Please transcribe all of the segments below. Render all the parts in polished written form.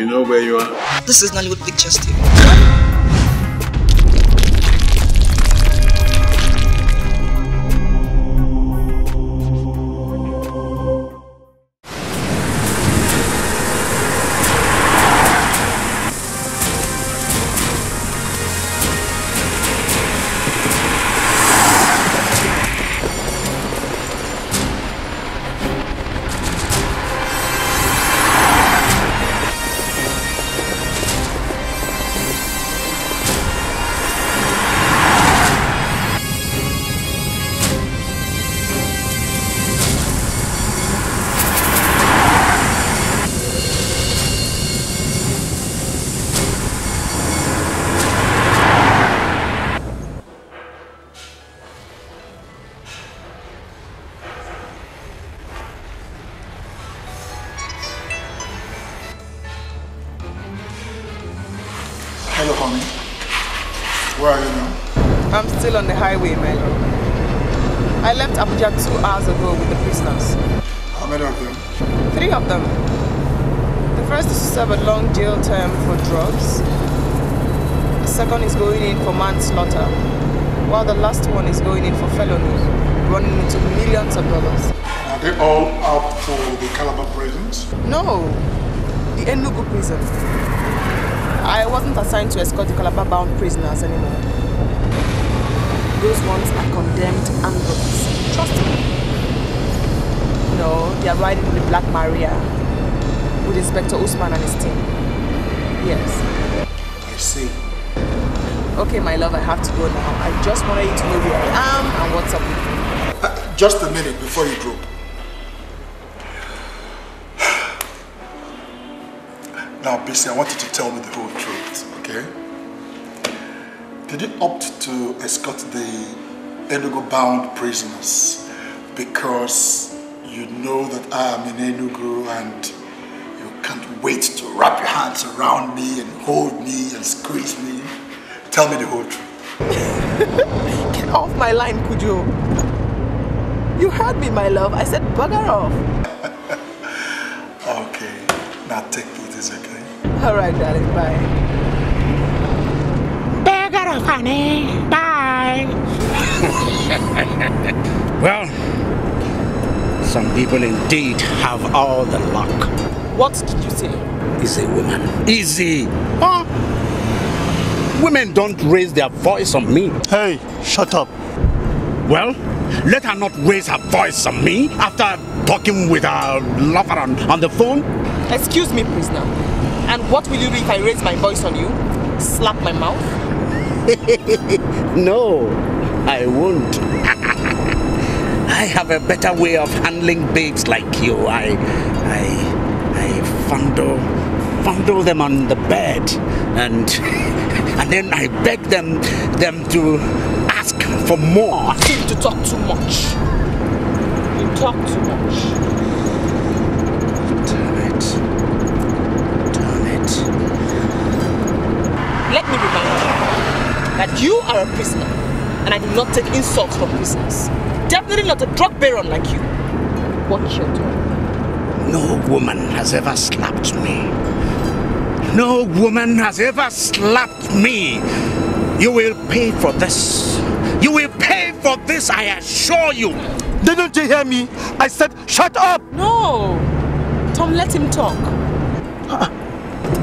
You know where you are? This is Nollywood Pictures TV. Hello, honey. Where are you now? I'm still on the highway, man. I left Abuja 2 hours ago with the prisoners. How many of them? 3 of them. The first is to serve a long jail term for drugs. The second is going in for manslaughter, while the last one is going in for felony, running into millions of dollars. Are they all out for the Calabar prisons? No, the Enugu prison. I wasn't assigned to escort the Calabar-bound prisoners anymore. Those ones are condemned androids. Trust me. No, they are riding with the Black Maria, with Inspector Usman and his team. Yes. I see. Okay, my love, I have to go now. I just wanted you to know where I am and what's up with me. Just a minute before you drop. Now, Bisi, I want you to tell me the whole truth, okay? Did you opt to escort the Enugu-bound prisoners because you know that I am in Enugu and you can't wait to wrap your hands around me and hold me and squeeze me? Tell me the whole truth. Get off my line, could you? You heard me, my love. I said bugger off. Okay, now take it easy, okay? All right, darling, bye. Bugger off, honey. Bye. Well, some people indeed have all the luck. What did you say? Easy, woman. Easy. Huh? Women don't raise their voice on me. Hey, shut up. Well, let her not raise her voice on me after talking with her lover on the phone. Excuse me, prisoner. And what will you do if I raise my voice on you? Slap my mouth? No, I won't. I have a better way of handling babes like you. I fondle them on the bed and then I beg them to ask for more. You seem to talk too much. You talk too much. Damn it. Let me remind you that you are a prisoner and I do not take insults from prisoners. Definitely not a drug baron like you. Watch your tongue. No woman has ever slapped me. No woman has ever slapped me. You will pay for this. You will pay for this, I assure you. Didn't you hear me? I said, shut up! No. Tom, let him talk.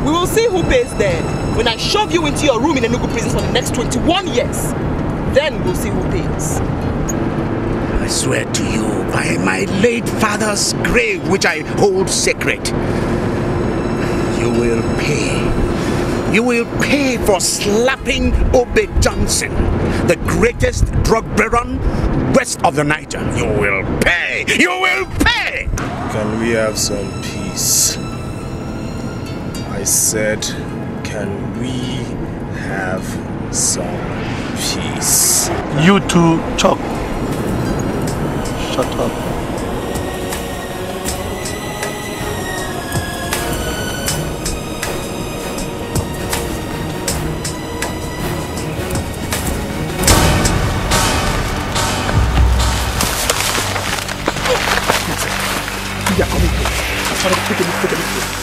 We will see who pays then. When I shove you into your room in Enugu prison for the next 21 years, then we'll see who pays. I swear to you, by my late father's grave, which I hold sacred, you will pay. You will pay for slapping Obed Johnson, the greatest drug baron west of the Niger. You will pay. You will pay. Can we have some peace? I said, can we have some peace? You two talk. Shut up. They are coming here. I'm trying to take a look.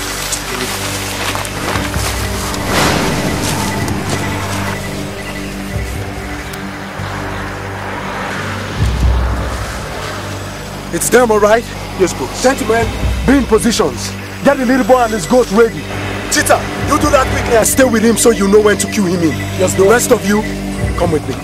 It's them, alright? Yes, boss. Gentlemen, be in positions. Get the little boy and his ghost ready. Cheetah, you do that quickly and stay with him so you know when to cue him in. Yes, the rest of you, come with me.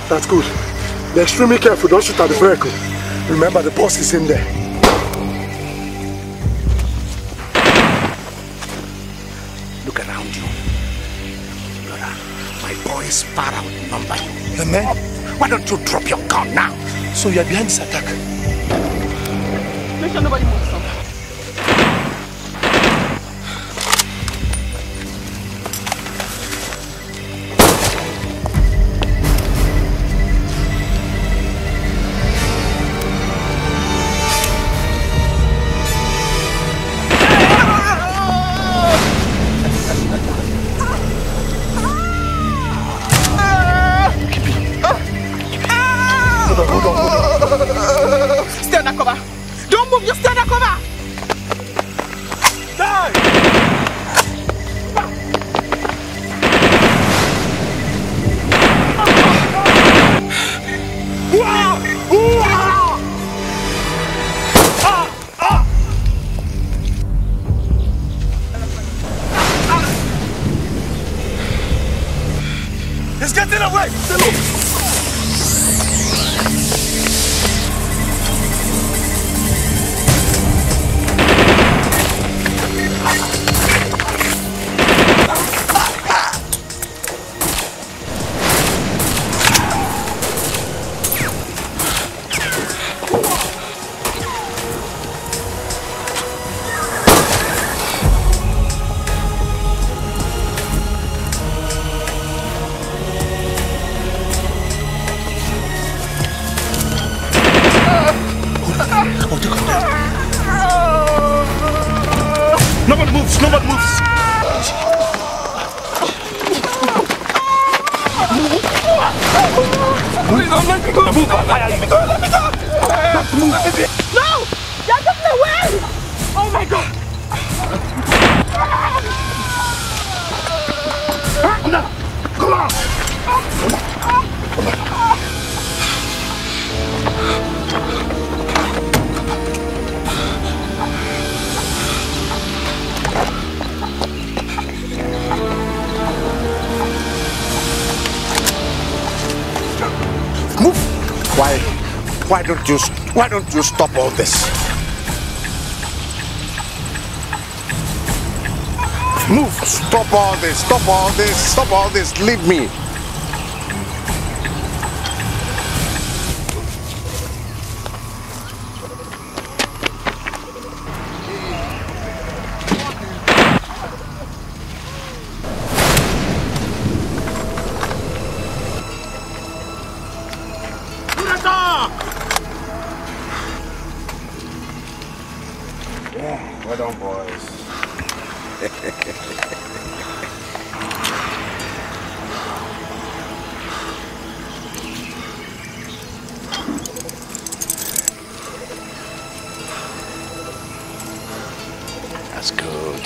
That's good. Be extremely careful, don't shoot at the vehicle. Remember, the boss is in there. Look around you. Brother, my boys far outnumber you. The men? Why don't you drop your gun now? So you are behind this attack? Make sure nobody moves some. Why don't you stop all this? Move! Stop all this! Stop all this! Stop all this! Leave me! That's good.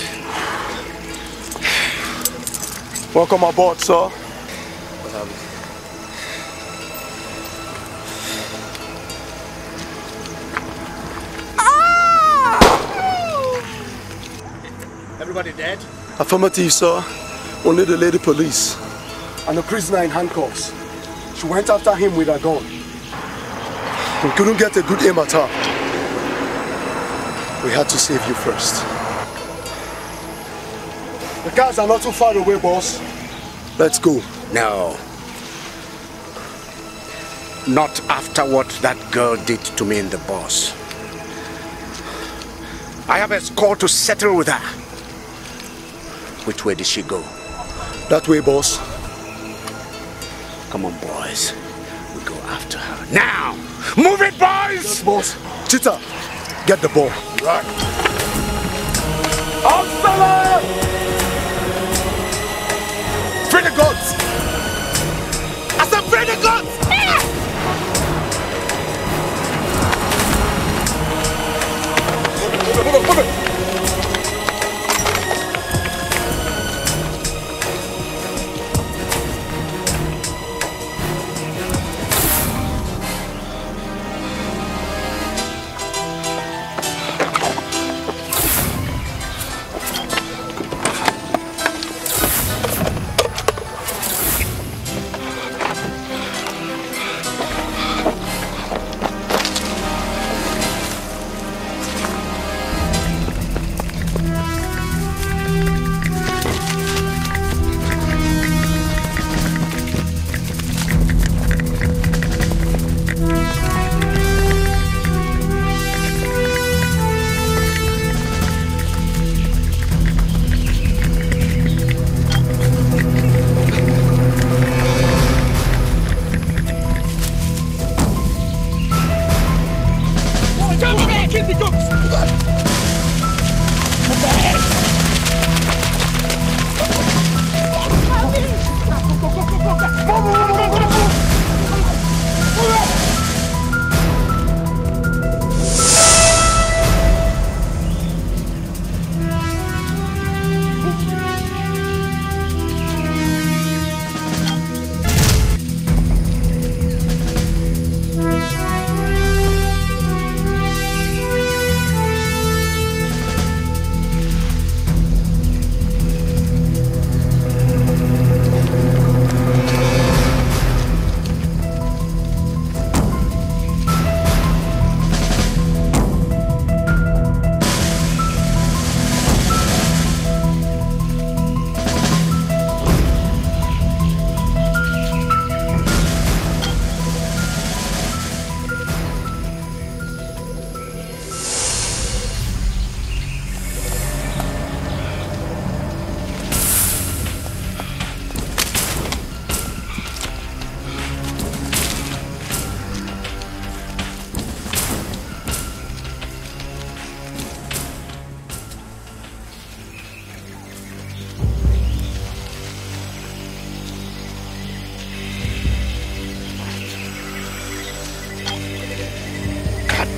Welcome aboard, sir. What have you? Everybody dead? Affirmative, sir. Only the lady police. And the prisoner in handcuffs. She went after him with a gun. We couldn't get a good aim at her. We had to save you first. The cars are not too far away, boss. Let's go. No. Not after what that girl did to me in the bus. I have Escort to settle with her. Which way did she go? That way, boss. Come on, boys. We go after her. Now! Move it, boys! Yes, boss. Chita, get the ball. Right. Absalom! Free the gods! I said free the gods! Move it!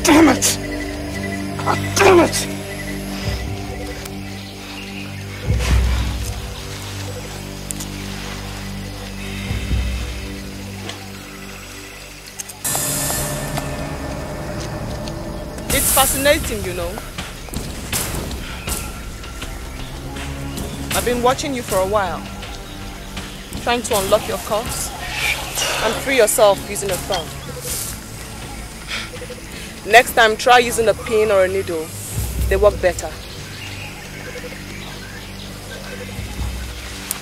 Damn it! God damn it! It's fascinating, you know. I've been watching you for a while, trying to unlock your cuffs and free yourself using a thumb. Next time, try using a pin or a needle. They work better.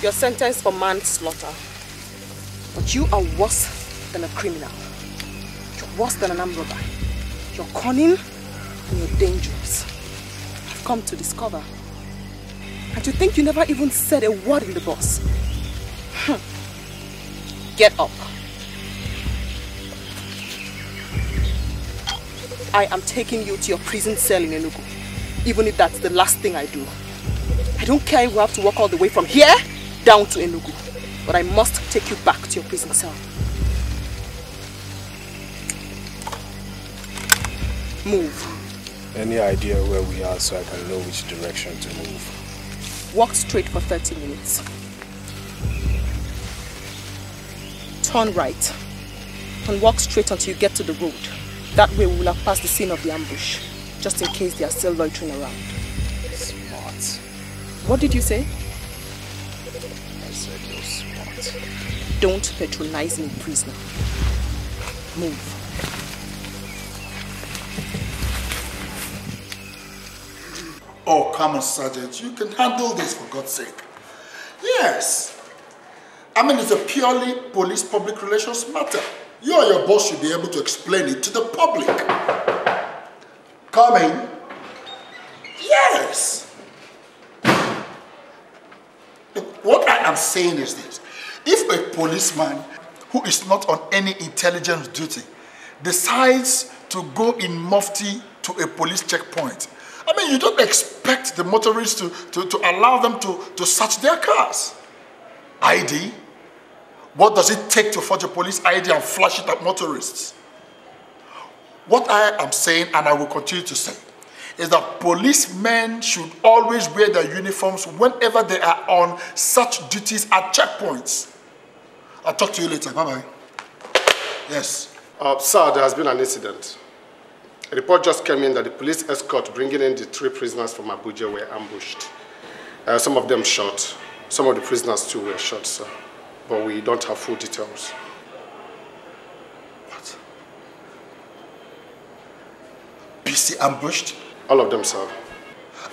You're sentenced for manslaughter. But you are worse than a criminal. You're worse than an armed robber. You're cunning and you're dangerous. I've come to discover. And to think you never even said a word in the bus. Get up. I am taking you to your prison cell in Enugu, even if that's the last thing I do. I don't care if we have to walk all the way from here down to Enugu, but I must take you back to your prison cell. Move. Any idea where we are so I can know which direction to move? Walk straight for 30 minutes. Turn right and walk straight until you get to the road. That way we will have passed the scene of the ambush, just in case they are still loitering around. Smart. What did you say? I said you're smart. Don't patronize me, prisoner. Move. Oh, come on, Sergeant. You can handle this, for God's sake. Yes. I mean, it's a purely police public relations matter. You or your boss should be able to explain it to the public. Coming? Yes. What I am saying is this. If a policeman who is not on any intelligence duty decides to go in mufti to a police checkpoint, I mean, you don't expect the motorists to allow them to search their cars. ID? What does it take to forge a police ID and flash it at motorists? What I am saying, and I will continue to say, is that policemen should always wear their uniforms whenever they are on such duties at checkpoints. I'll talk to you later. Bye-bye. Yes. Sir, there has been an incident. A report just came in that the police escort bringing in the 3 prisoners from Abuja were ambushed. Some of them shot. Some of the prisoners too were shot, sir. But we don't have full details. What? Bisi ambushed? All of them, sir.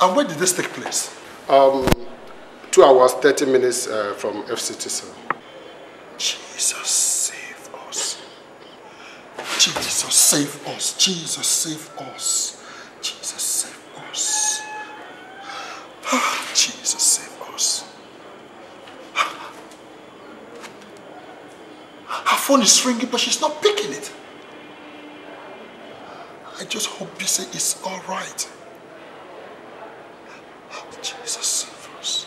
And when did this take place? 2 hours, 30 minutes from FCT, sir. Jesus, save us. Jesus, save us. Jesus, save us. Jesus, save us. Jesus, save us. Her phone is ringing, but she's not picking it. I just hope Bisi is all right. Jesus, save us.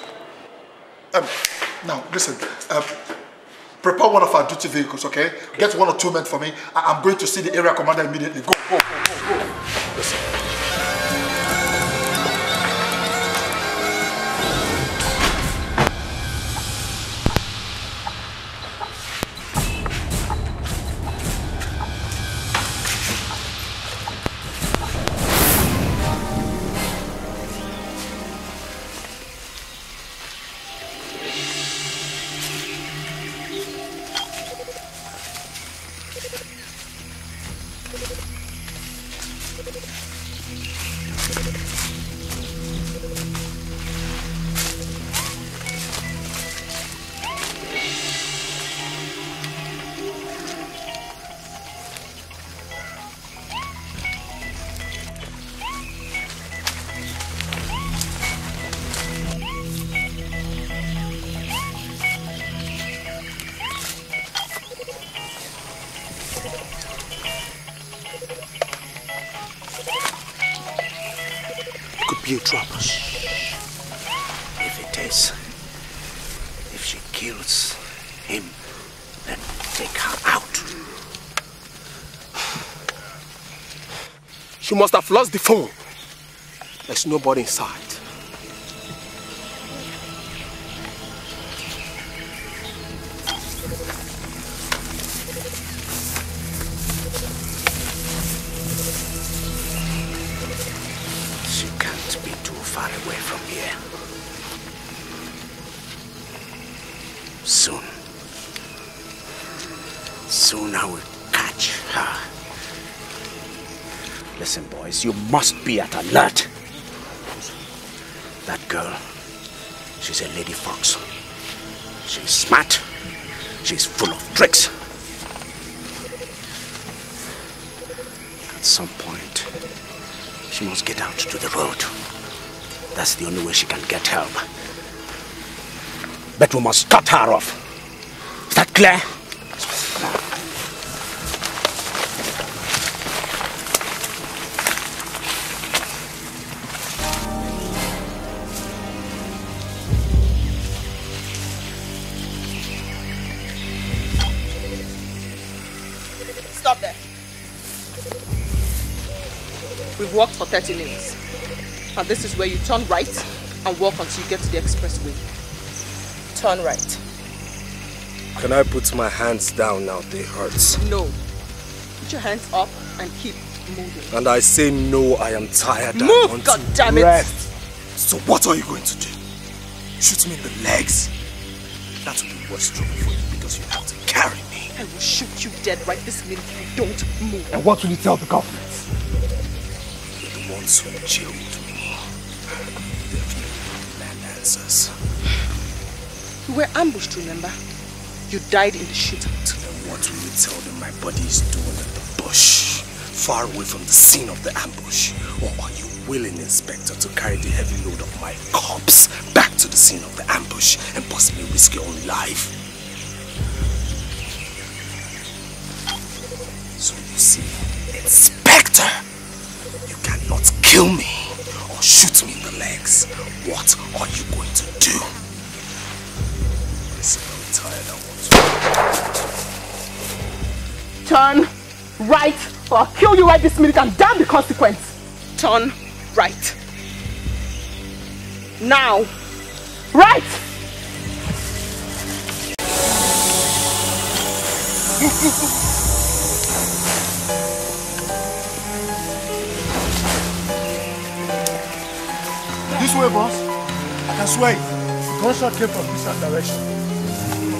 Now, listen. Prepare one of our duty vehicles, okay? Get 1 or 2 men for me. I'm going to see the area commander immediately. Go, go, go, go, go. Listen. Be a trap. If it is, if she kills him, then take her out. She must have lost the phone. There's nobody inside. You must be at alert. That girl, she's a lady fox. She's smart. She's full of tricks. At some point, she must get out to the road. That's the only way she can get help. But we must cut her off. Is that clear? Come on. stop there. We've walked for 30 minutes. And this is where you turn right and walk until you get to the expressway. Turn right. Can I put my hands down now? They hurt. No. Put your hands up and keep moving. And I say no, I am tired. Move, goddammit! Rest. So what are you going to do? Shoot me in the legs? That will be worse trouble for you because you have to carry me. I will shoot you dead right this minute if you don't move. And what will you tell the government? You're the ones who jailed me. They have no land answers. You were ambushed, remember? You died in the shootout. And what will you tell them my body is doing in the bush? Far away from the scene of the ambush? Or are you willing, Inspector, to carry the heavy load of my corpse back to the scene of the ambush and possibly risk your own life? So you see, Inspector, you cannot kill me or shoot me in the legs. What are you going to do? Listen, I'm tired, I want to... Turn right or I'll kill you right this minute and damn the consequence. Turn right. Now. Right! This way, boss. I can swear it. The gunshot came from this direction.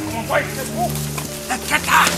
Come on, fight. Let's move. Let's get out!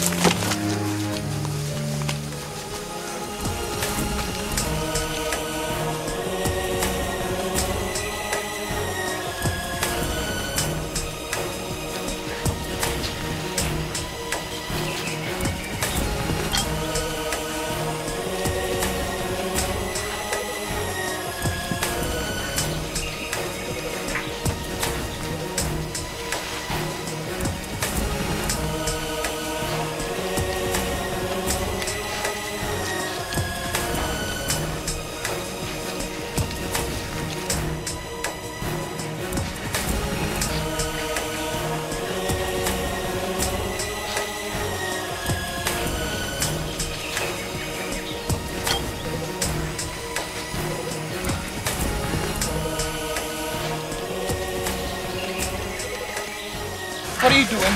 What are you doing?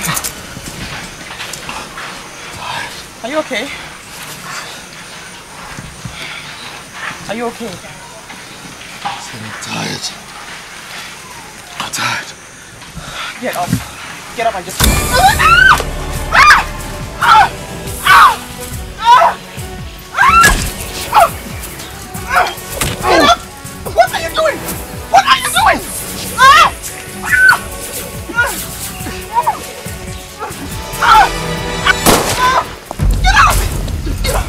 Are you okay? Are you okay? I'm tired. I'm tired. Get up. Get up and just... Get up! What are you doing? What are you doing? Get out of it! Get up!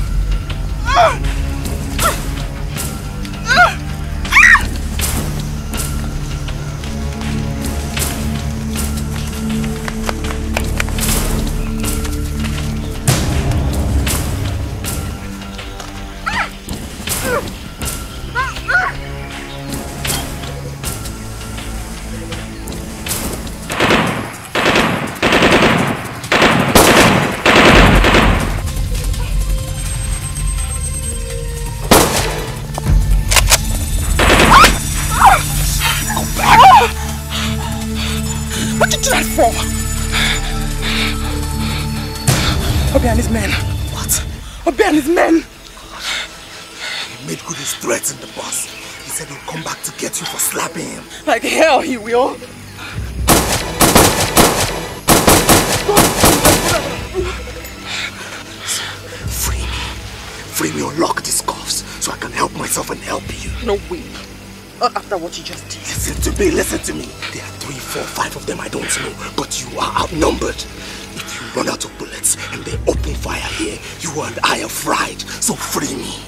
What did you do that for? Obi and his men. What? Obi and his men. He made good his threats in the bus. He said he'll come back to get you for slapping him. Like hell he will. Free me. Free me, unlock these cuffs so I can help myself and help you. No way. Not after what you just did. Listen to me, listen to me. There are 3, 4, 5 of them I don't know, but you are outnumbered. If you run out of bullets and they open fire here, you and I are fried, so free me.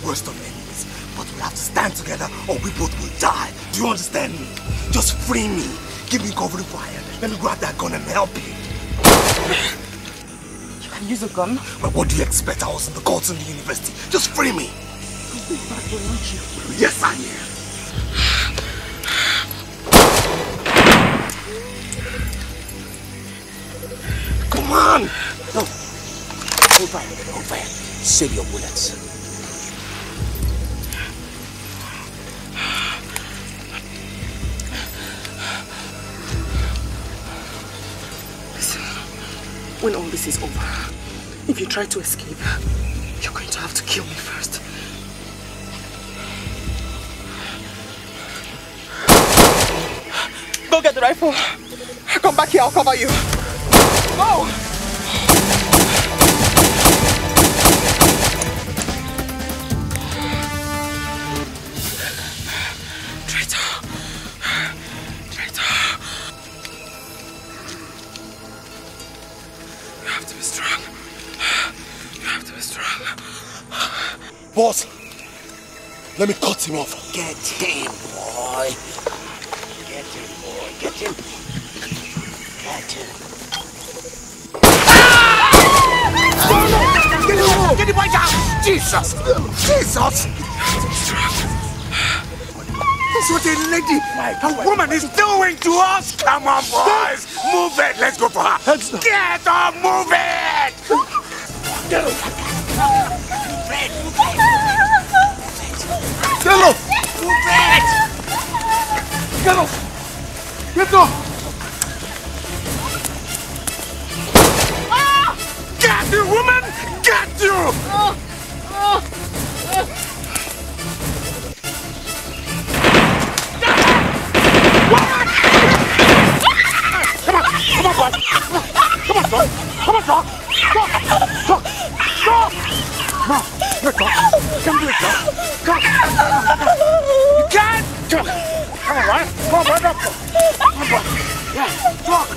Worst of enemies, but we have to stand together or we both will die. Do you understand me? Just free me. Give me covering fire. Let me grab that gun and help you. You can use a gun. But what do you expect? I was in the courts in the university. Just free me. You're a big bad boy, aren't you? Yes, I am. Come on! No. Hold fire. Hold fire. Save your bullets. When all this is over, if you try to escape, you're going to have to kill me first. Go get the rifle. Come back here, I'll cover you. Go! Boss, let me cut him off. Get him, boy. Get him, boy. Get him. Get him. Get the boy down! Jesus! Jesus! That's what a lady, a woman is doing to us! Come on, boys! Move it! Let's go for her! Get up! Move it! Hello! Move it! Get off! Get off! Get you, woman! Get you! Come on, boy! Come on, dog! Come on, dog! Dog! Dog! Dog! No, you're dog! Come do it, dog! Come! You can't! Come on, Ryan! Come on, boy! Come on, boy! Yeah, dog!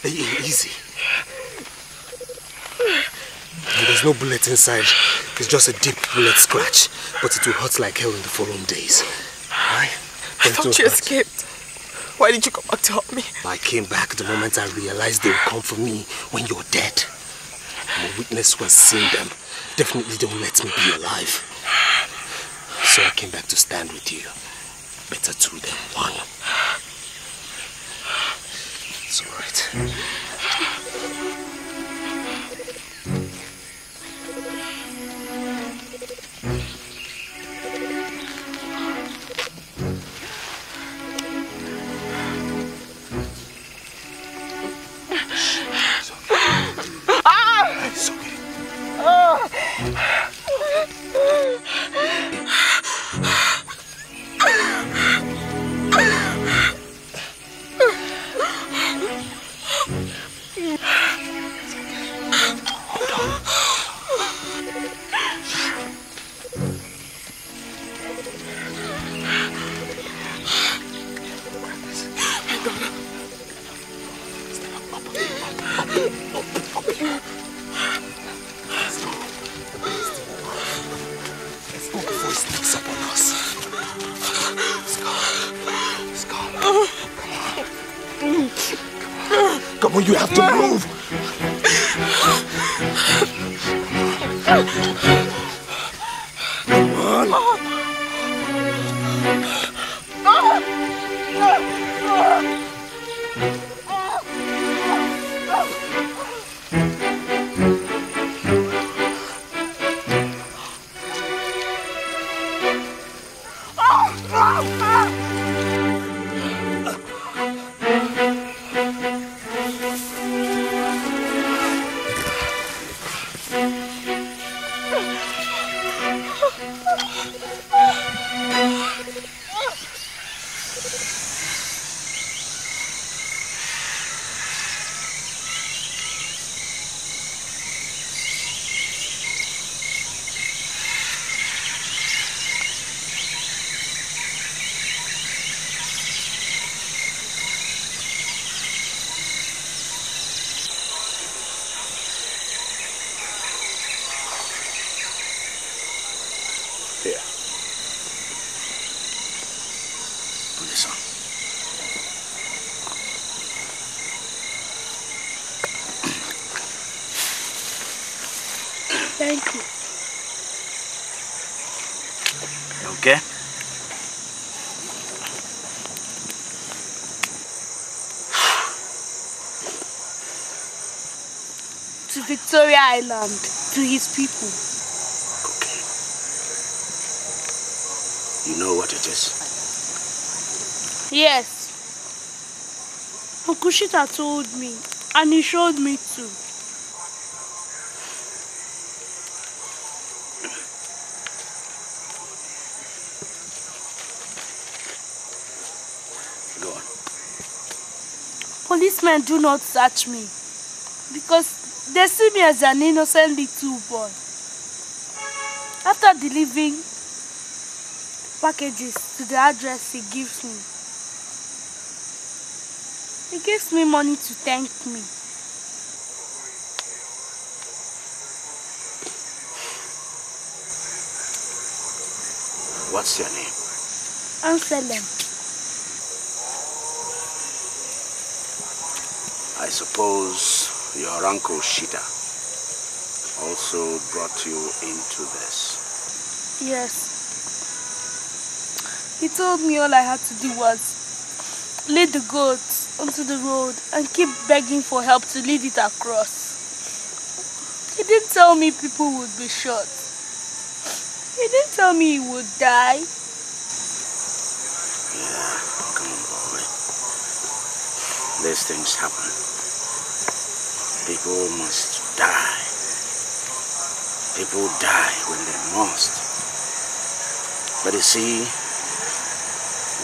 Easy. And there's no bullet inside. It's just a deep bullet scratch. But it will hurt like hell in the following days. Alright? I thought you escaped. Why did you come back to help me? I came back the moment I realized they would come for me when you're dead. I'm a witness who has seen them. Definitely don't let me be alive. So I came back to stand with you. Better two than one. It's alright. It's okay. Come on, you have to move. Come on. Put this on. Thank you. Okay? To Victoria Island, to his people. Okay. You know what it is? Yes. Uncle Shita told me, and he showed me too. Go on. Policemen do not search me because they see me as an innocent little boy. After delivering packages to the address he gives me money to thank me. What's your name? Anselm. I suppose your uncle Shita also brought you into this. Yes. He told me all I had to do was lead the goats onto the road and keep begging for help to lead it across. He didn't tell me people would be shot. He didn't tell me he would die. Yeah, come on, boy. These things happen. People must die. People die when they must. But you see,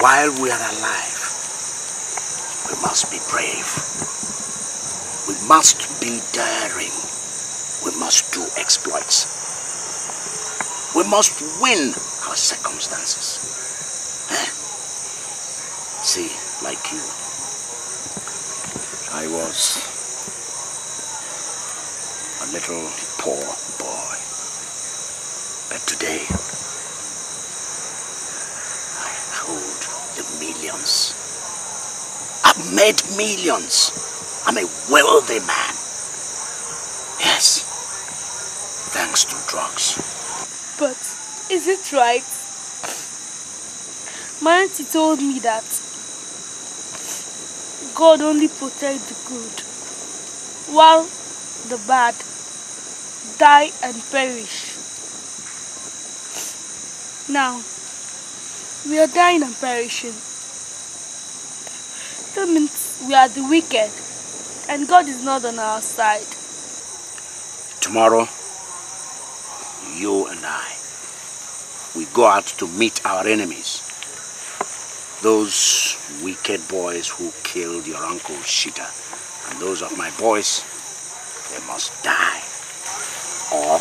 while we are alive, we must be brave. We must be daring. We must do exploits. We must win our circumstances. See, like you, I was a little poor boy. But today, I hold the millions. I've made millions. I'm a wealthy man. Yes, thanks to drugs. But is it right? My auntie told me that God only protects the good, while the bad die and perish. Now, we are dying and perishing. That means we are the wicked, and God is not on our side. Tomorrow, you and I, we go out to meet our enemies. Those wicked boys who killed your uncle Shita, and those of my boys, they must die. Or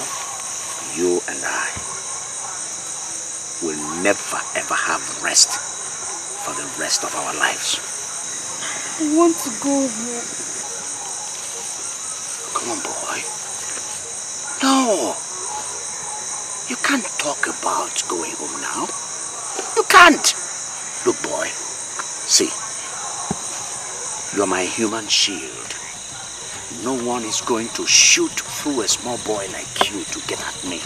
you and I will never ever have rest for the rest of our lives. I want to go home. Come on, boy. No. You can't talk about going home now. You can't. Look, boy. See. You are my human shield. No one is going to shoot through a small boy like you to get at me.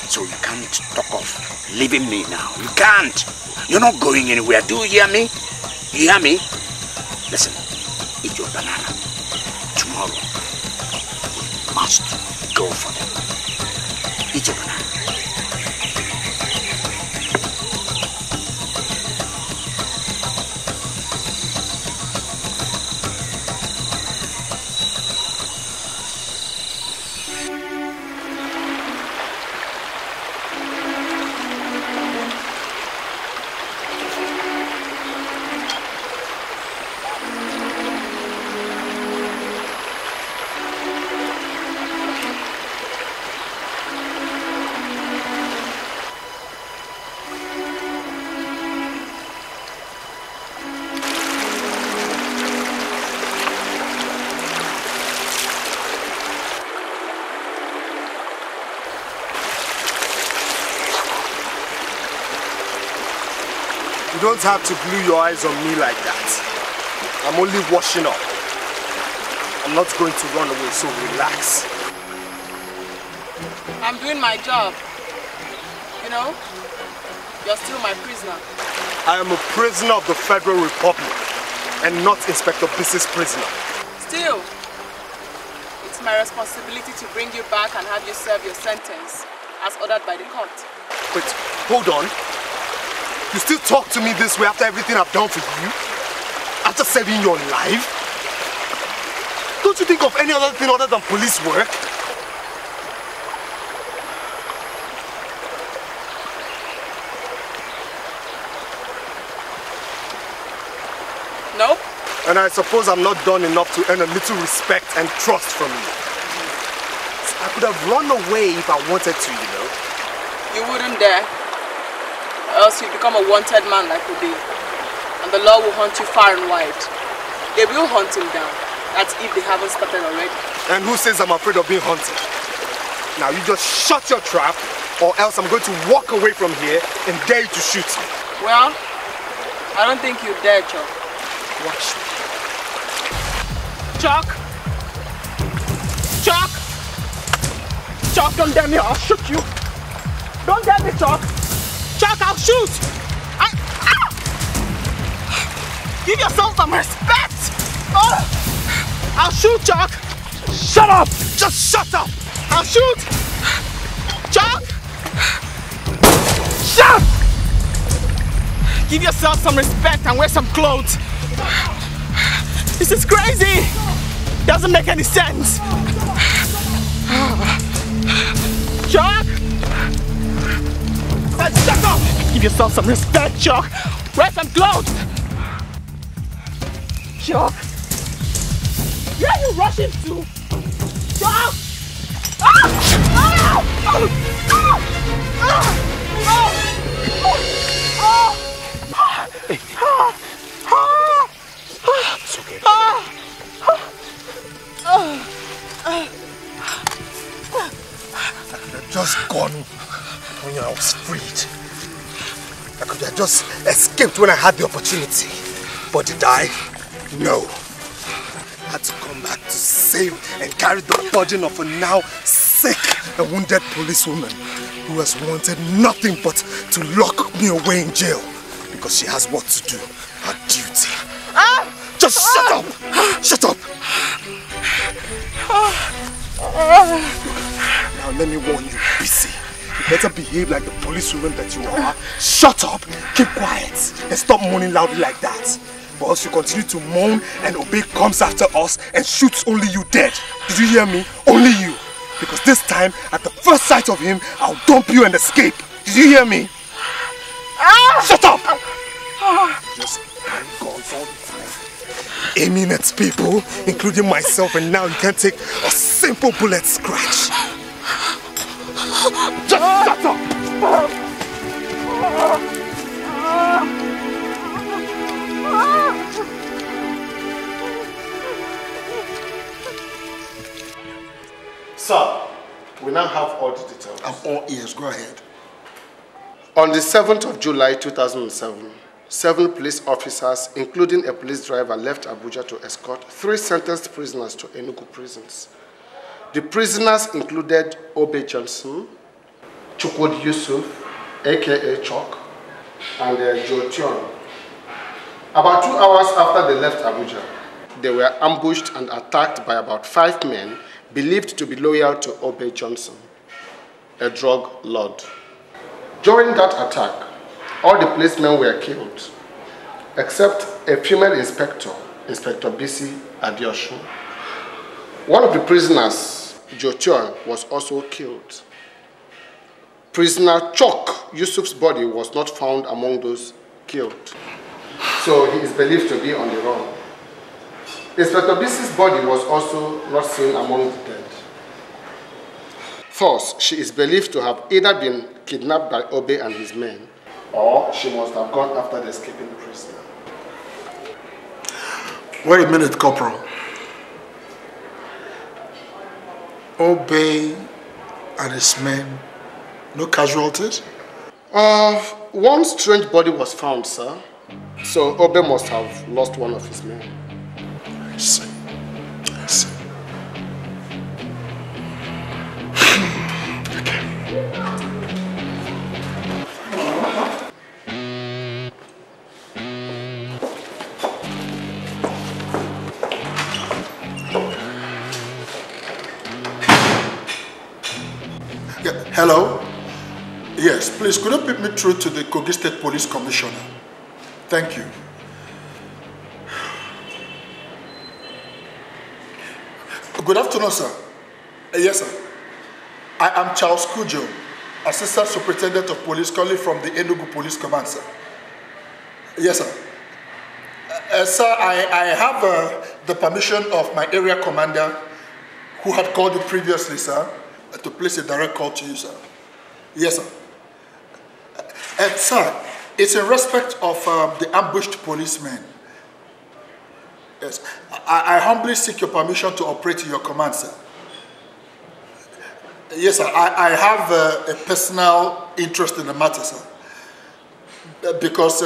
So you can't talk of leaving me now. You can't. You're not going anywhere. Do you hear me? You hear me? Listen. Eat your banana. Tomorrow, we must go for them. Eat your banana. You don't have to glue your eyes on me like that. I'm only washing up. I'm not going to run away, so relax. I'm doing my job. You know, you're still my prisoner. I am a prisoner of the Federal Republic and not Inspector Bisi's prisoner. Still, it's my responsibility to bring you back and have you serve your sentence as ordered by the court. Wait, hold on. You still talk to me this way after everything I've done for you? After saving your life? Don't you think of any other thing other than police work? Nope. And I suppose I'm not done enough to earn a little respect and trust from you. I could have run away if I wanted to, you know. You wouldn't dare. Or else you'd become a wanted man like Obi. And the law will hunt you far and wide. They will hunt him down. That's if they haven't started already. And who says I'm afraid of being hunted? Now you just shut your trap, or else I'm going to walk away from here and dare you to shoot me. Well, I don't think you dare, Chuck. Watch me. Chuck! Chuck! Chuck, don't dare me, I'll shoot you! Don't dare me, Chuck! Chuck, I'll shoot! Give yourself some respect! I'll shoot, Chuck! Shut up! Just shut up! I'll shoot! Chuck! Shut! Give yourself some respect and wear some clothes. This is crazy! Doesn't make any sense! Chuck! Shut up! Give yourself some respect, Chuck! Wear some clothes! Chuck! Where are you rushing to? Chuck! It's okay. I could have just gone when I was freed. I could have just escaped when I had the opportunity. But did I? No. I had to come back to save and carry the burden of a now sick and wounded policewoman who has wanted nothing but to lock me away in jail because she has what to do, her duty. Just shut up! Shut up! Now let me warn you, Bisi. You better behave like the policewoman that you are. Shut up, keep quiet, and stop moaning loudly like that. But else you continue to moan and Obey comes after us and shoots only you dead. Did you hear me? Only you. Because this time, at the first sight of him, I'll dump you and escape. Did you hear me? Shut up! Just carry guns all the time. Aiming at people, including myself, and now you can't take a simple bullet scratch. Just shut up! Sir, we now have all the details. I'm all ears. Go ahead. On the 7th of July 2007, 7 police officers, including a police driver, left Abuja to escort 3 sentenced prisoners to Enugu prisons. The prisoners included Obe Johnson, Chukwudi Yusuf, aka Chok, and Joe Tion. About 2 hours after they left Abuja, they were ambushed and attacked by about 5 men believed to be loyal to Obe Johnson, a drug lord. During that attack, all the policemen were killed, except a female inspector, Inspector Bisi Adioshun. One of the prisoners, Joe Tion, was also killed. Prisoner Chok Yusuf's body was not found among those killed, so he is believed to be on the run. Inspector Bisi's body was also not seen among the dead. Thus, she is believed to have either been kidnapped by Obe and his men, or she must have gone after the escaping prisoner. Wait a minute, Corporal. Obe and his men, no casualties? One strange body was found, sir. So Obe must have lost one of his men. I see. I see. Hello? Yes, please, could you put me through to the Kogi State Police Commissioner? Thank you. Good afternoon, sir. Yes, sir. I am Charles Kujo, Assistant Superintendent of Police, calling from the Enugu Police Command, sir. Yes, sir. Sir, I have the permission of my area commander, who had called you previously, sir, to place a direct call to you, sir. Yes, sir. Sir, it's in respect of the ambushed policemen. Yes. I humbly seek your permission to operate in your command, sir. Yes, sir. I have a personal interest in the matter, sir. Because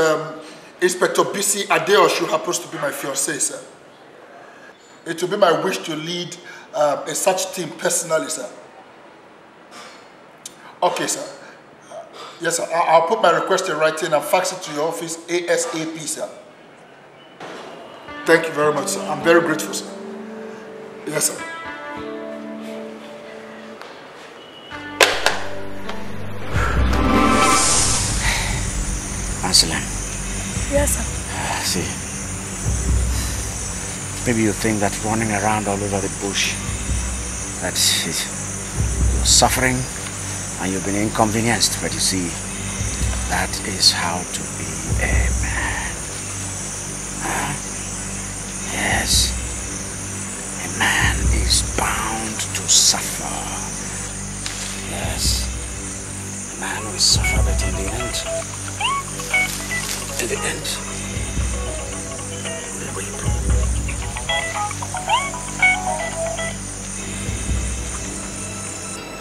Inspector Bisi Adeoshu happens to be my fiancé, sir. It will be my wish to lead a search team personally, sir. Okay, sir. Yes, sir. I'll put my request in writing and fax it to your office ASAP, sir. Thank you very much, sir. I'm very grateful, sir. Yes, sir. Anselm. Yes, sir. See, maybe you think that running around all over the bush, that you're suffering and you've been inconvenienced, but you see, that is how to be a man. Yes, a man is bound to suffer. Yes, a man will suffer, but in the end, we'll weep.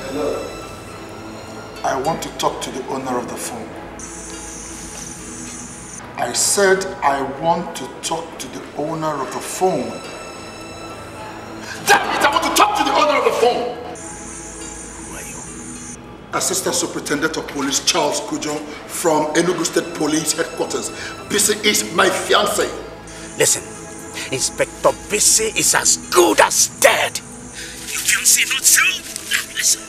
Hello. I want to talk to the owner of the phone. I said I want to talk to the owner of the phone. Damn it! I want to talk to the owner of the phone! Who are you? Assistant Superintendent of Police Charles Kujo from Enugu State Police Headquarters. Bisi is my fiancé. Listen, Inspector Bisi is as good as dead. Your fiancé not so? Listen.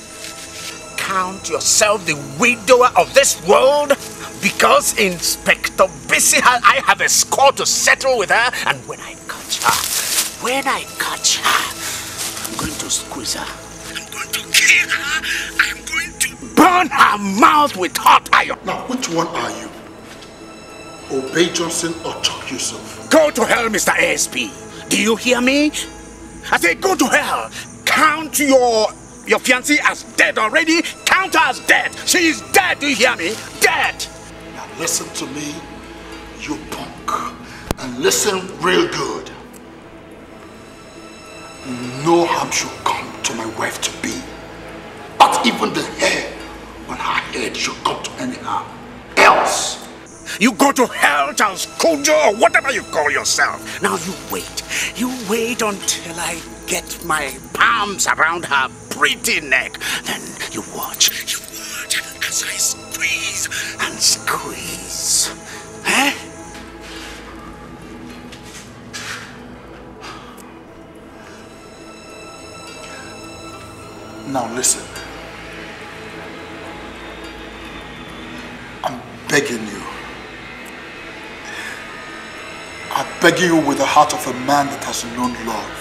Count yourself the widower of this world, because Inspector Bisi I have a score to settle with her, and when I catch her, I'm going to squeeze her, I'm going to kill her, I'm going to burn her mouth with hot iron. Now, which one are you? Obey Johnson or Chuck Yusuf? Go to hell, Mr. ASP. Do you hear me? I say go to hell. Count your fiancée as dead already. Count her as dead. She is dead. Do you hear me? Dead. Now listen to me, you punk. And listen real good. No harm should come to my wife to be. Not even the hair on her head should come to any harm. Else. You go to hell, Charles Kujo, or whatever you call yourself. Now you wait. You wait until I get my palms around her pretty neck. Then you watch as I squeeze and squeeze. Eh? Now listen. I'm begging you. I'm begging you with the heart of a man that has known love.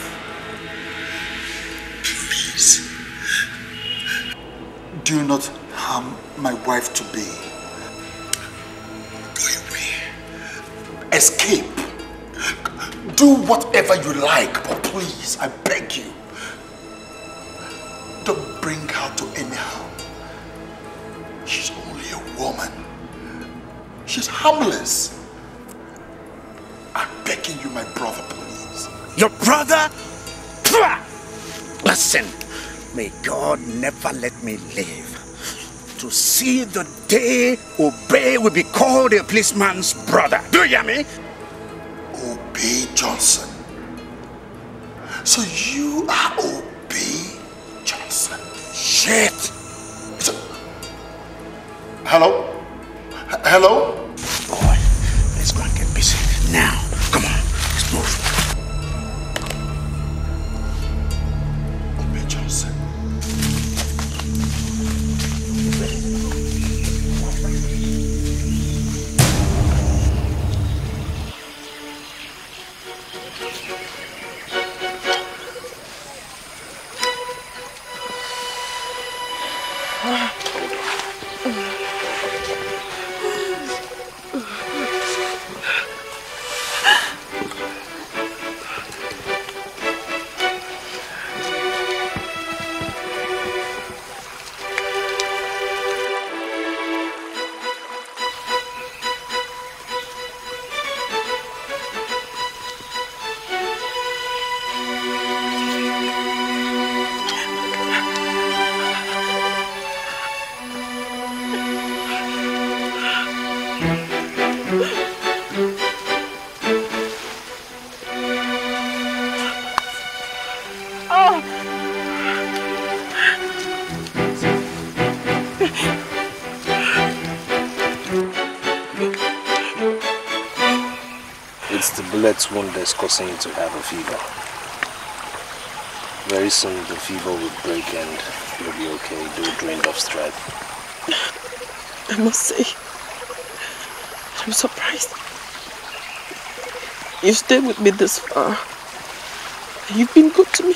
Please, do not harm my wife to be. Go away. Escape. Do whatever you like, but please, I beg you, don't bring her to any harm. She's only a woman. She's harmless. I'm begging you, my brother, please. Your brother? Listen, may God never let me live to see the day Obey will be called a policeman's brother. Do you hear me? Obey Johnson. So you are Obey Johnson. Shit! Hello? Hello? Boy, let's go and get busy. Now, come on, let's move. Obey Johnson. It's the bullet wound that's causing you to have a fever. Very soon the fever will break and you'll be okay. Do drain off strength. I must say, I'm surprised. You stayed with me this far. You've been good to me.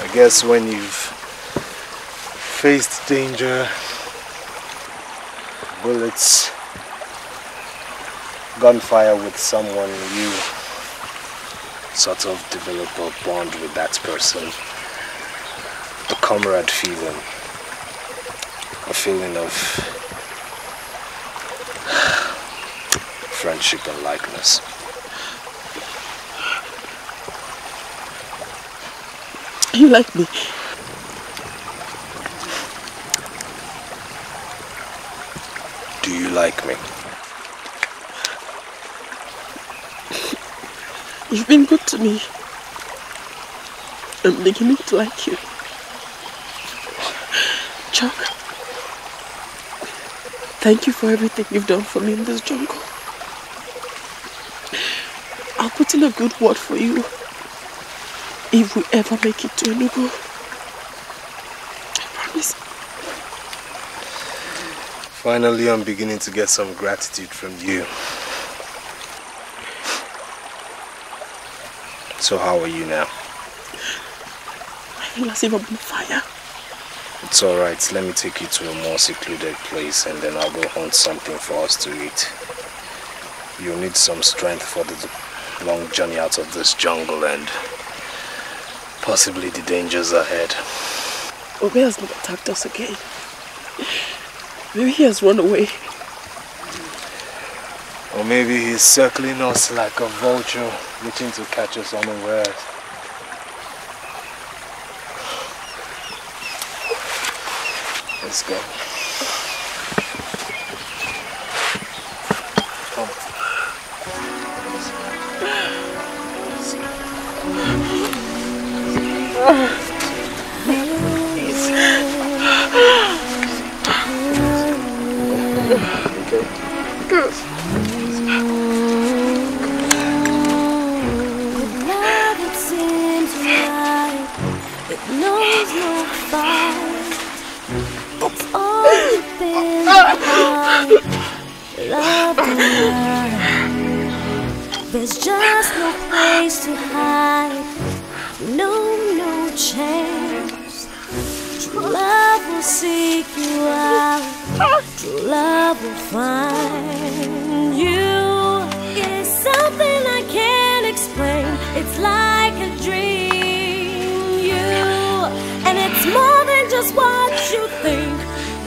I guess when you've faced danger, bullets, gunfire with someone, you sort of develop a bond with that person. The comrade feeling, a feeling of friendship and likeness. You like me? Do you like me? You've been good to me. I'm beginning to like you. Chuck, thank you for everything you've done for me in this jungle. I'll put in a good word for you if we ever make it to Enugu. I promise. Finally, I'm beginning to get some gratitude from you. So how are you now? I feel as if I'm on fire. It's alright, let me take you to a more secluded place and then I'll go hunt something for us to eat. You'll need some strength for the long journey out of this jungle and possibly the dangers ahead. Obey has not attacked us again. Maybe he has run away. Or maybe he's circling us like a vulture, waiting to catch us unawares. Let's go. Come. Okay. Good. Love, it seems right. It knows no fight. It's always been right. Love and light. There's just no place to hide. No chance. True love will seek you out. True love will find you. It's something I can't explain. It's like a dream. And it's more than just what you think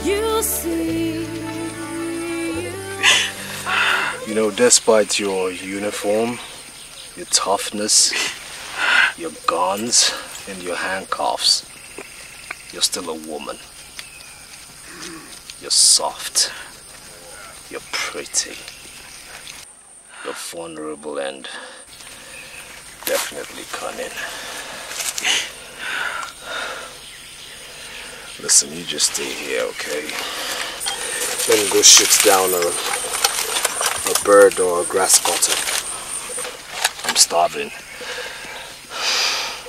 you see. You know, despite your uniform, your toughness, your guns, and your handcuffs, You're still a woman. You're soft. You're pretty. You're vulnerable and definitely cunning. Listen, you just stay here, okay? Let me go shoot down a bird or a grasshopper. I'm starving.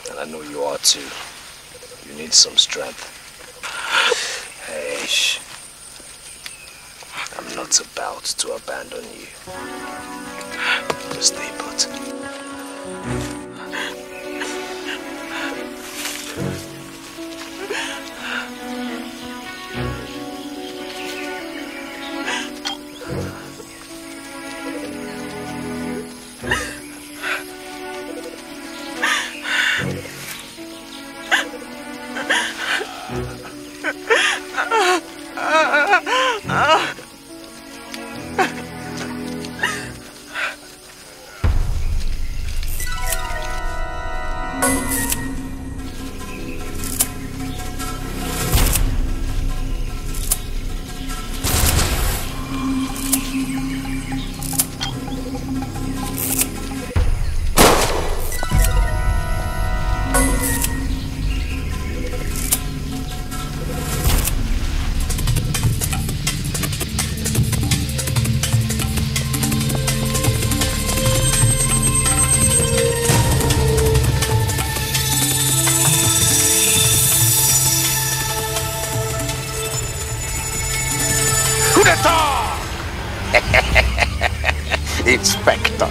And I know you are too. You need some strength. Hey, shh. I'm not about to abandon you. Just stay put. Inspector.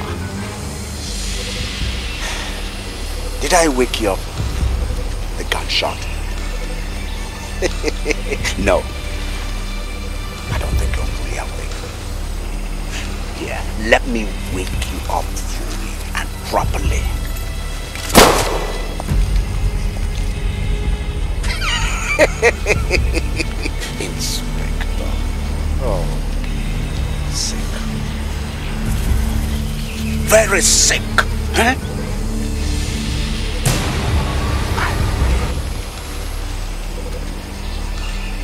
Did I wake you up? The gunshot? No. I don't think you're fully awake. Yeah, let me wake you up fully and properly. Inspector. Oh, sick. Very sick, huh?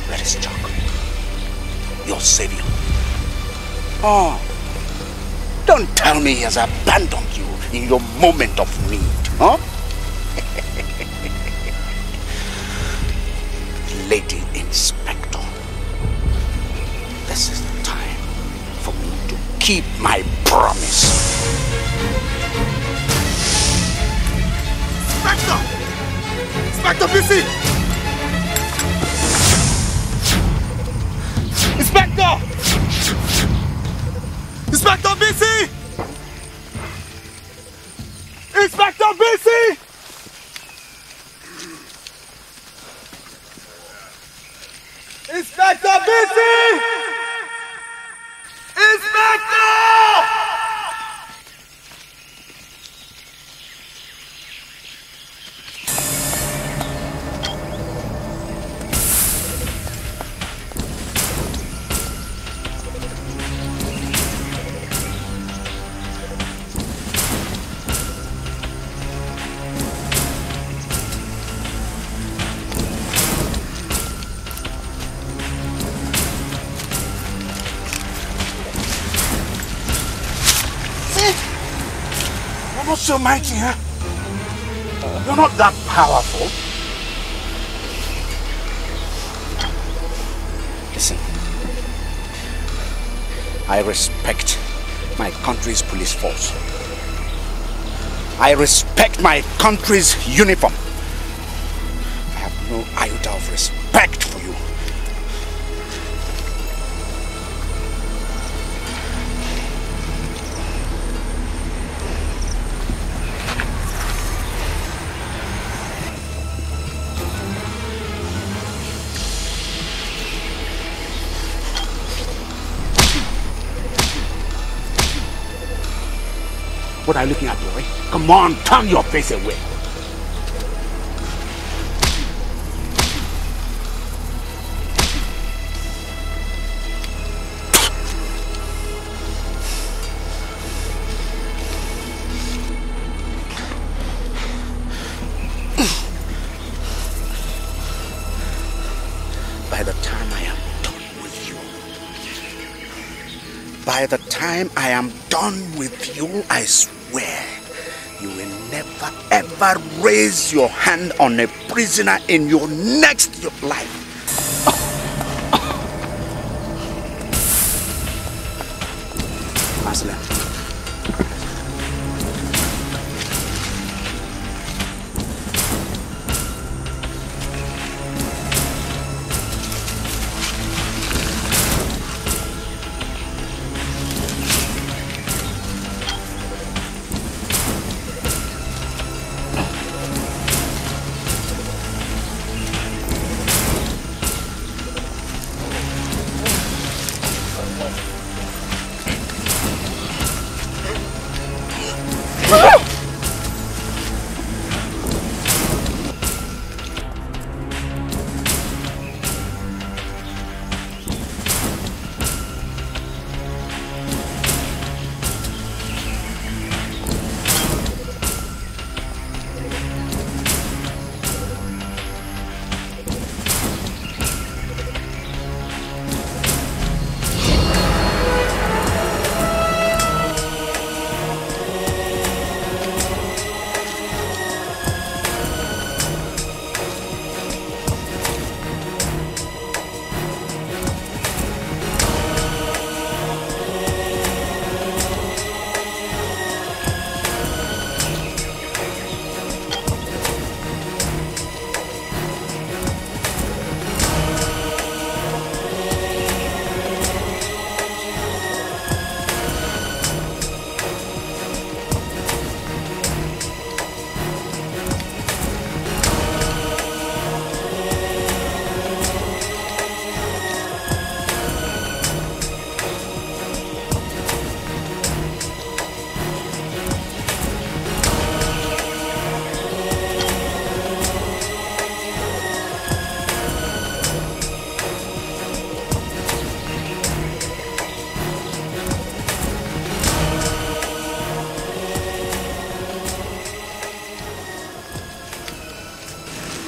Where is Chuck? Your savior. Oh, don't tell me he has abandoned you in your moment of need, huh? Lady Inspector, this is the time for me to keep my promise. Inspector! Inspector Bisi! Inspector! Inspector Bisi! Inspector Bisi! Inspector Bisi! Inspector! You're not so mighty, huh? You're not that powerful. Listen, I respect my country's police force. I respect my country's uniform. I have no iota of respect for you. What are you looking at, boy? Come on, turn your face away. by the time I am done with you, I swear, you will never ever raise your hand on a prisoner in your next life. Aslan.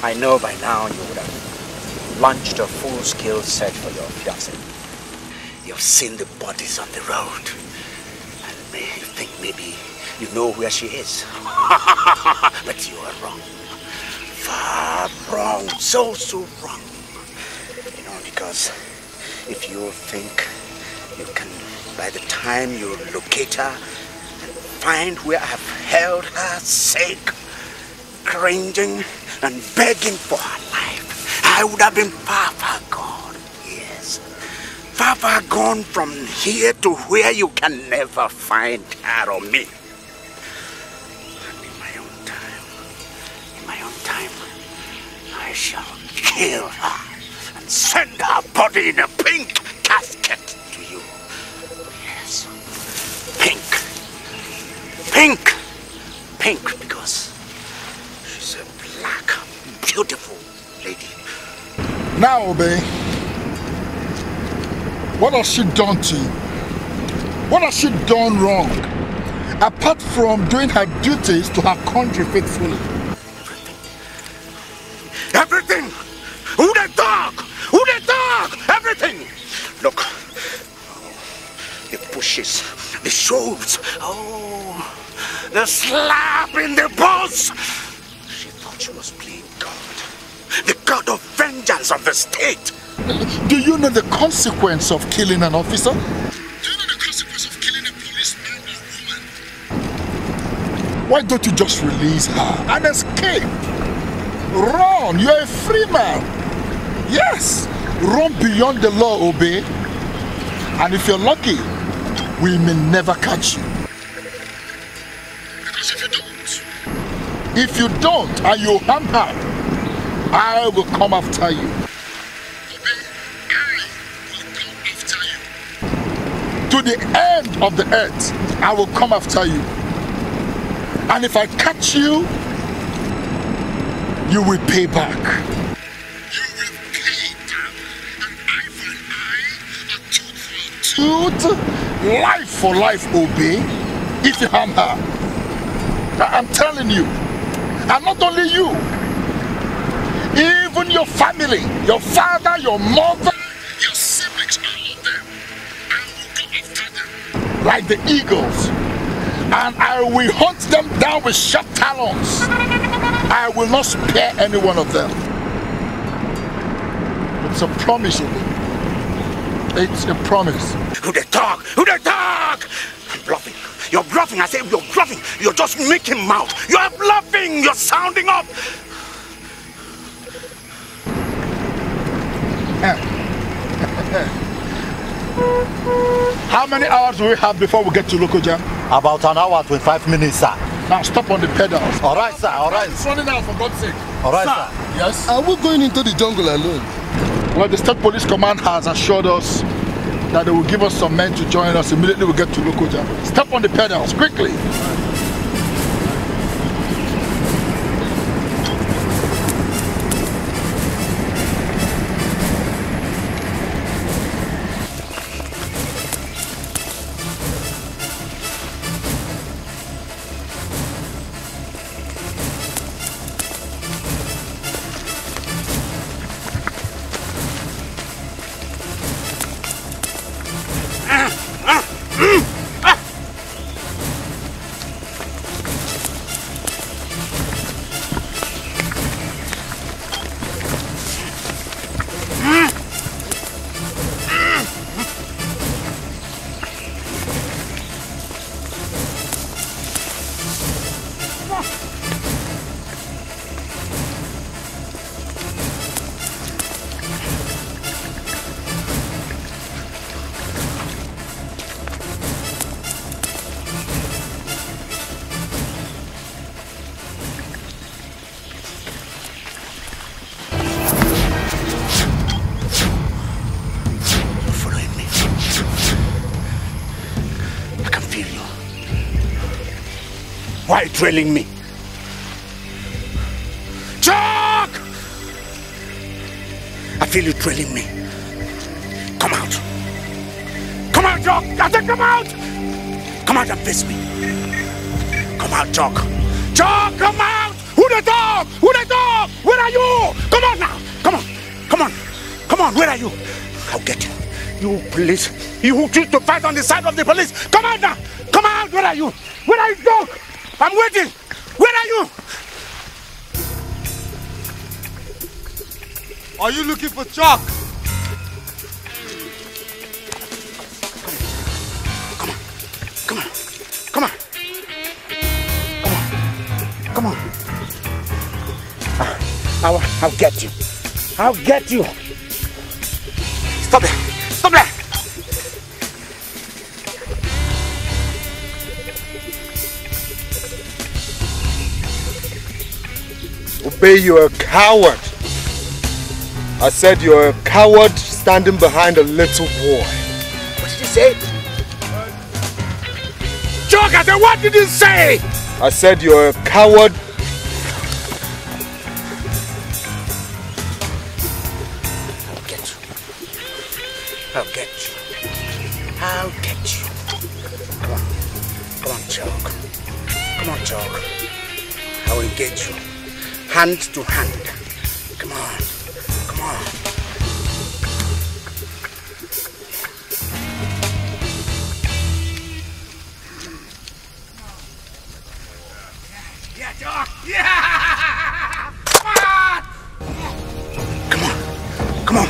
I know by now you would have launched a full-scale search for your fiancée. You've seen the bodies on the road, and you think maybe you know where she is. But you are wrong. Far wrong. So wrong. You know, because if you think you can, by the time you locate her and find where I have held her sick, cringing and begging for her life, I would have been far gone. Yes, far gone from here to where you can never find her or me. And in my own time, I shall kill her and send her body in a pink casket to you. Yes, pink, because she's a black, beautiful lady. Now, Obey, what has she done to you? What has she done wrong? Apart from doing her duties to her country faithfully. Everything! Who the dog? Everything! Look, the bushes, the shows, the slap in the balls. She thought she was playing God, the God of vengeance of the state. Do you know the consequence of killing an officer? Do you know the consequence of killing a policeman or woman? Why don't you just release her and escape? Run! You're a free man. Yes, run beyond the law, Obey. And if you're lucky, we may never catch you. Because if you don't, and you harm her, I will come after you. Obey, I will come after you. To the end of the earth, I will come after you. And if I catch you, you will pay back. You will pay back. An eye for an eye, a tooth for a tooth, life for life, Obey, if you harm her. I'm telling you, and not only you, even your family, your father, your mother, your siblings, all of them, I will go after them. like the eagles, and I will hunt them down with sharp talons. I will not spare any one of them. It's a promise, it's a promise. Who they talk? Who they talk? I'm bluffing. You're bluffing. I say you're bluffing. You're just making mouth. You're bluffing. You're sounding up. How many hours do we have before we get to local jam? About an hour, 25 minutes, sir. Now stop on the pedals. All right, sir. All right. It's running out, for God's sake. All right, sir. sir. Yes? Are we going into the jungle alone? Well, the State Police Command has assured us that they will give us some men to join us immediately we get to local jam. Step on the pedals, quickly. Why trailing me? Chuck! I feel you trailing me. Come out. Come out, Chuck! I said come out! Come out and face me. Come out, Chuck. Chuck, come out! Who the dog? Who the dog? Where are you? Come on now! Come on! Come on! Come on, where are you? I'll get you. You police. You who choose to fight on the side of the police. Come out now! Come out! Where are you? Where are you, dog? I'm waiting. Where are you? Are you looking for Chuck? Come on. Come on. Come on. Come on. Come on. I'll get you. I'll get you. Stop there. Stop there. Obey, you're a coward. I said you're a coward standing behind a little boy. What did you say? Chuck, I said, what did you say? I said you're a coward. I'll get you. I'll get you. I'll get you. Come on. Come on, Chuck. Come on, Chuck. I will engage you. Hand to hand. Come on. Come on. Yeah, Chuck. Yeah! Come on! Come on. Come on.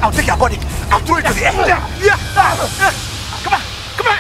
I'll take your body. I'll throw it to the air. Yeah. Come on. Come on.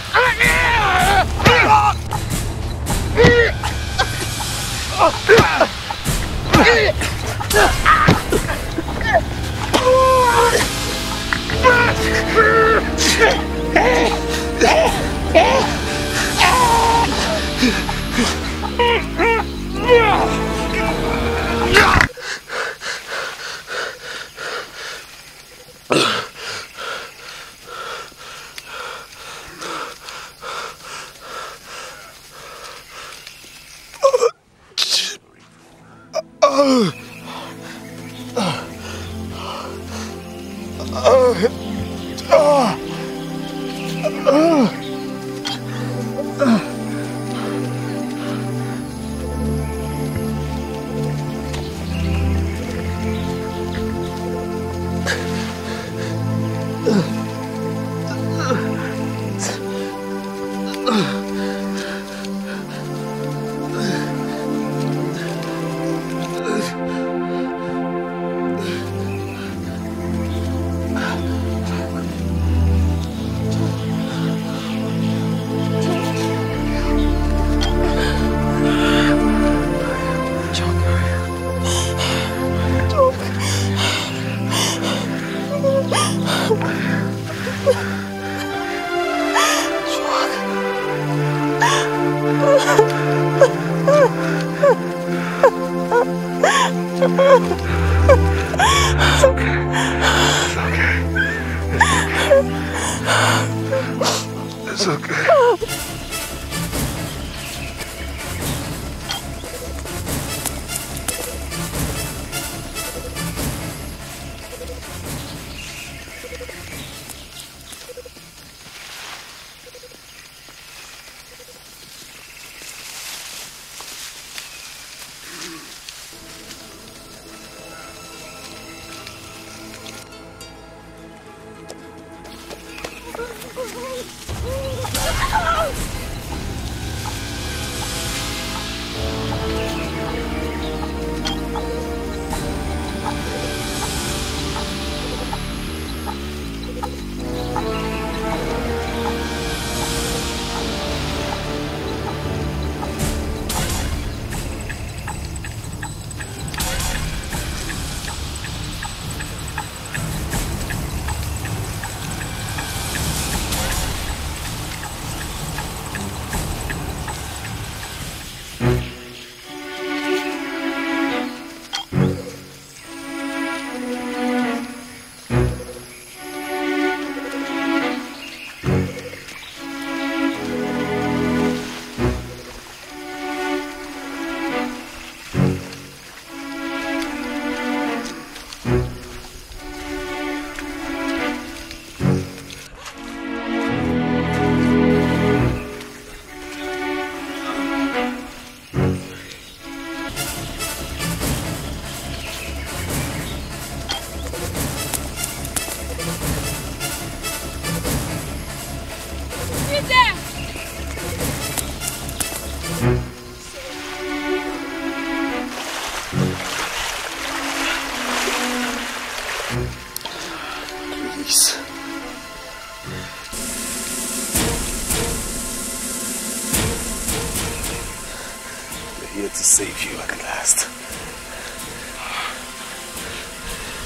Save you at last.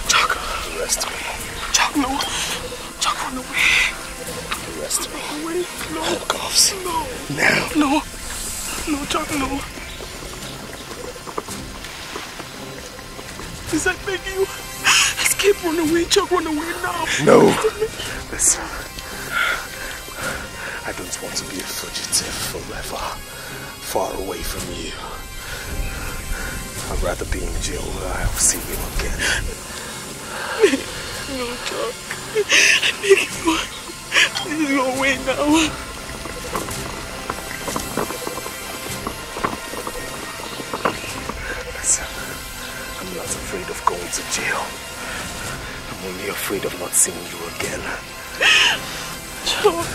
Chuck, arrest me. Chuck, no. Chuck, run away. Arrest me. Run away. No. Handcuffs. No. Now. No. No, Chuck, no. Please, I beg you. Escape, run away. Chuck, run away now. No. Listen. I don't want to be a fugitive forever. Far away from you. I'd rather be in jail where I'll see you again. No, Chuck. I beg you. Please go away now. Listen, I'm not afraid of going to jail. I'm only afraid of not seeing you again. Chuck,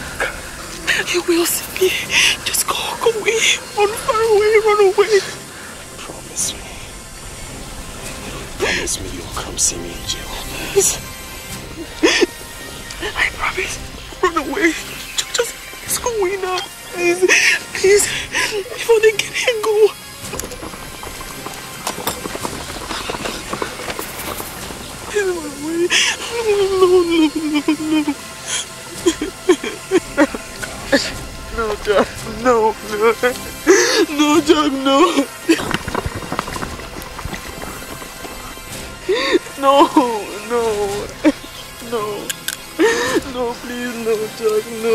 you will see me. Just go away. Run far away, run away. Promise me. Promise me you'll come see me in jail. Please. I promise. Run away. Just go away now. Please. Please. Before they get here, go. No, Jack, no. No, Jack, no. No, please, no, Jack, no.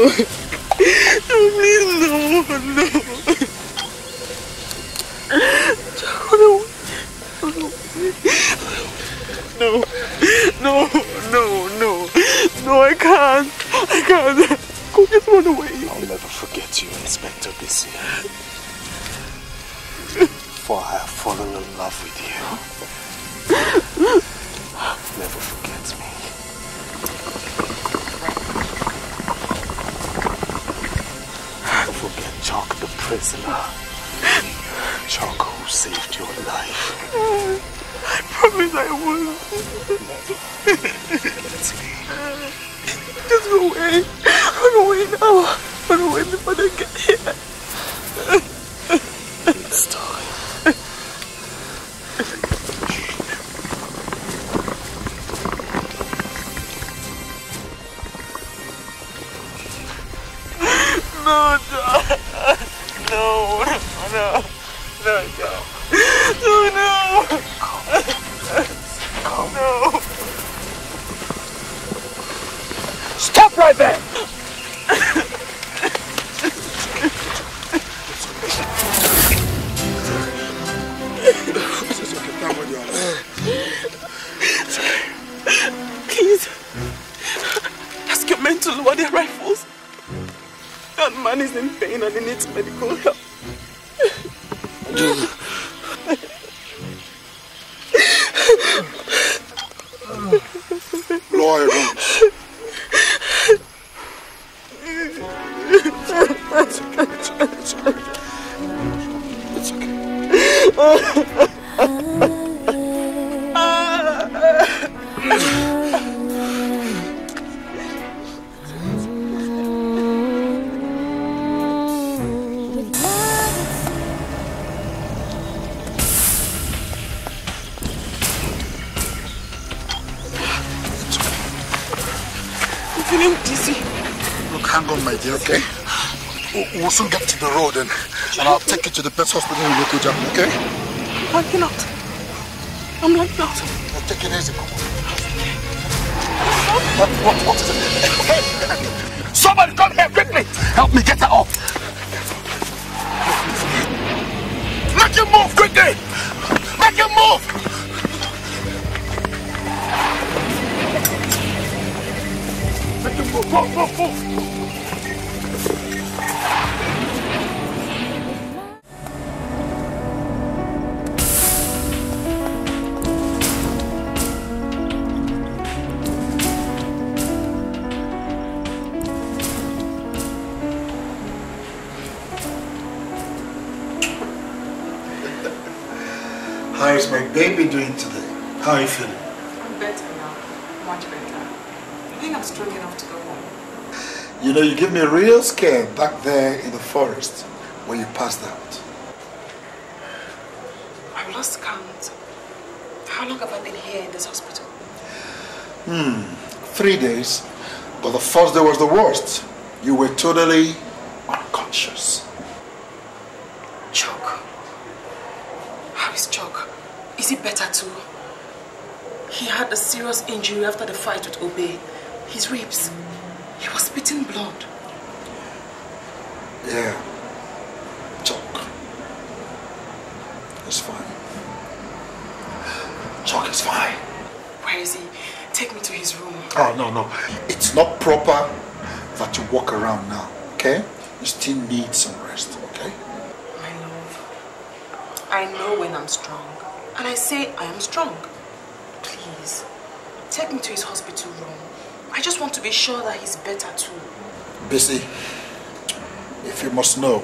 No, please, no. Jack, no, I can't. Go, just run away. I'll never forget you, Inspector Bisi. For I have fallen in love with you. Never forget me. Forget Chuck the prisoner. Chuck who saved your life. I promise I will. It's me. Just go away. Run away now. Run away before they get here. It's time. No, John. No, John. No. Come. No. Stop right there! Please, ask your men to lower their rifles. That man is in pain and he needs medical help. Lower your guns. It's okay. Hang on, my dear, okay? We'll soon get to the road and I'll take you to the best hospital in Lokoja, okay? I'm blacking out. I'll take it easy, come on. What is it? Hey! Somebody come here quickly! Help me get her off! Make him move quickly! Make him move! Make him move, move! How is my baby doing today? How are you feeling? I'm better now. Much better. I think I'm strong enough to go home. You know, you gave me a real scare back there in the forest when you passed out. I've lost count. How long have I been here in this hospital? 3 days. But the first day was the worst. You were totally unconscious. Chuck. How is Chuck? Is he better too? He had a serious injury after the fight with Obe. His ribs. He was spitting blood. Yeah. Chuck. It's fine. Chuck is fine. Where is he? Take me to his room. Oh, no. It's not proper that you walk around now, okay? You still need some rest, okay? My love, I know when I'm strong. And I say I am strong. Please, take me to his hospital room. I just want to be sure that he's better too. Bisi, if you must know,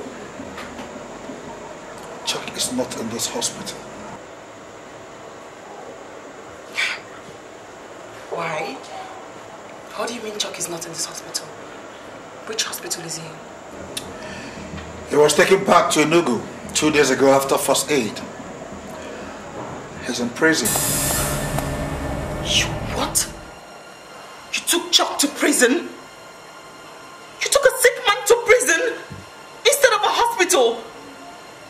Chuck is not in this hospital. Why? How do you mean Chuck is not in this hospital? Which hospital is he in? He was taken back to Enugu 2 days ago after first aid. He's in prison. You what? prison? You took a sick man to prison instead of a hospital.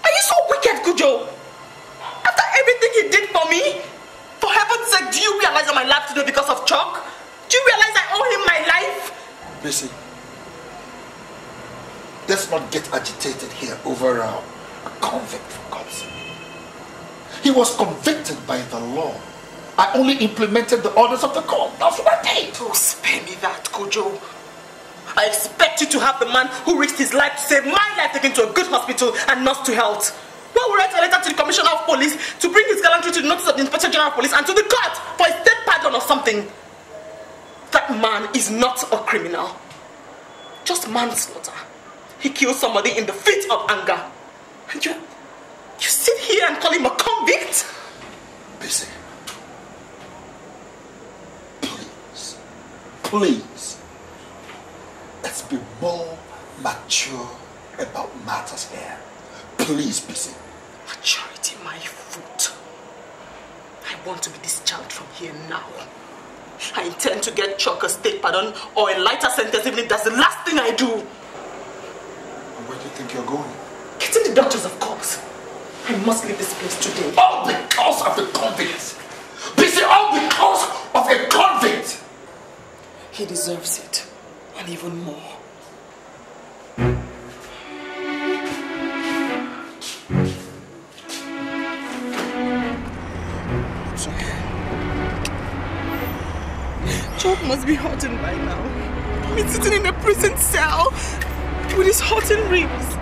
Are you so wicked, Kujo? After everything he did for me, for heaven's sake, do you realize I'm alive today because of Chuck? Do you realize I owe him my life? Bisi, let's not get agitated here over a convict for God's sake. He was convicted by the law. I only implemented the orders of the court. That's what I did. Don't spare me that, Kojo. I expect you to have the man who risked his life to save my life taken to a good hospital and not to health. Why would I write a letter to the Commissioner of Police to bring his gallantry to the notice of the Inspector General of Police and to the court for a state pardon or something? That man is not a criminal. Just manslaughter. He killed somebody in the fit of anger. And you sit here and call him a convict? Bisi, please, let's be more mature about matters here. Please, Bisi. Maturity, my foot. I want to be discharged from here now. I intend to get Chuck a state pardon or a lighter sentence even if that's the last thing I do. Where do you think you're going? Getting the doctors, of course. I must leave this place today. All because of the convict. Bisi, all because of a convict. He deserves it. And even more. It's okay. Chuck must be hurting by now. He's sitting in a prison cell with his hurting ribs.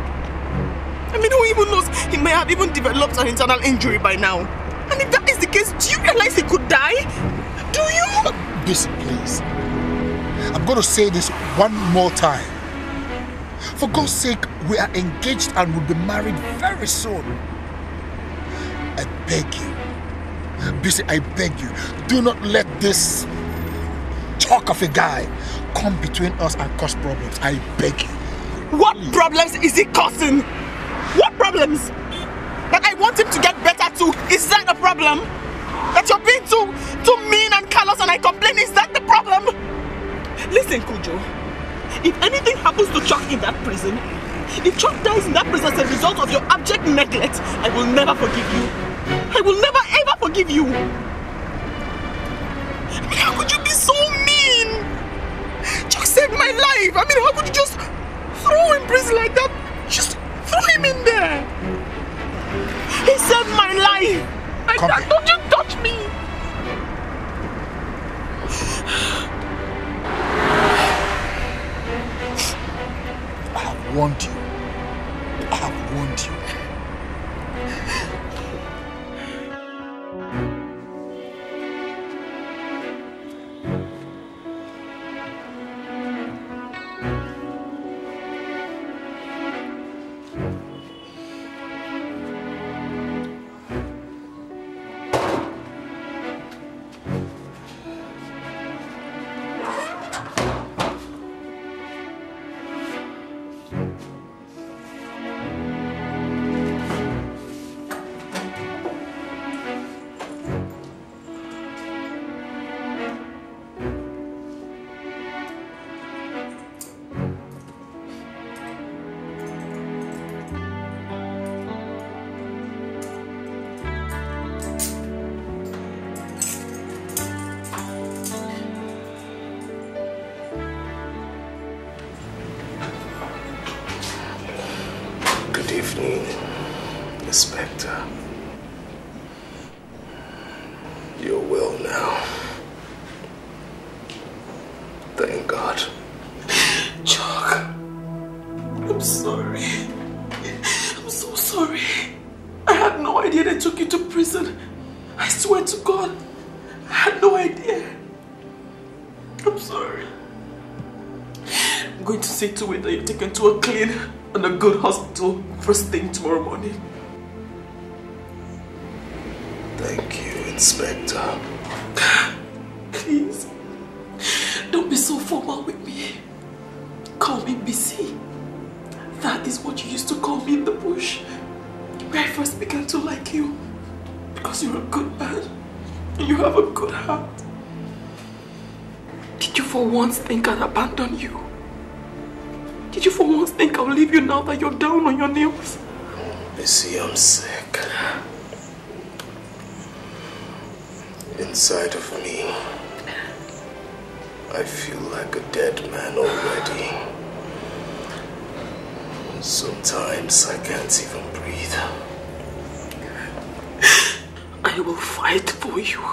I mean, who even knows? He may have even developed an internal injury by now. And if that is the case, do you realize he could die? Do you? Bisi, please. I'm going to say this one more time. For God's sake, we are engaged and will be married very soon. I beg you. Bisi, I beg you. Do not let this talk of a guy come between us and cause problems. I beg you. What problems is he causing? What problems? That I want him to get better too. Is that a problem? That you're being too mean and callous and I complain, is that the problem? Listen, Kujo. If anything happens to Chuck in that prison, if Chuck dies in that prison as a result of your abject neglect, I will never forgive you. I will never ever forgive you. I mean, how could you be so mean? Chuck saved my life. I mean, how could you just throw him in prison like that? Just throw him in there. He saved my life. Don't you touch me. I have warned you. I have warned you. Inspector. Your will now. Thank God. Chuck, I'm sorry. I'm so sorry. I had no idea they took you to prison. I swear to God, I had no idea. I'm sorry. I'm going to see to it that you're taken to a clean and a good hospital first thing tomorrow morning. Thank you, Inspector. Please, don't be so formal with me. Call me Bisi. That is what you used to call me in the bush, where I first began to like you. Because you're a good man and you have a good heart. Did you for once think I'd abandon you? Did you for once think I'll leave you now that you're down on your knees? Bisi, I'm sick. Inside of me, I feel like a dead man already. Sometimes I can't even breathe. I will fight for you.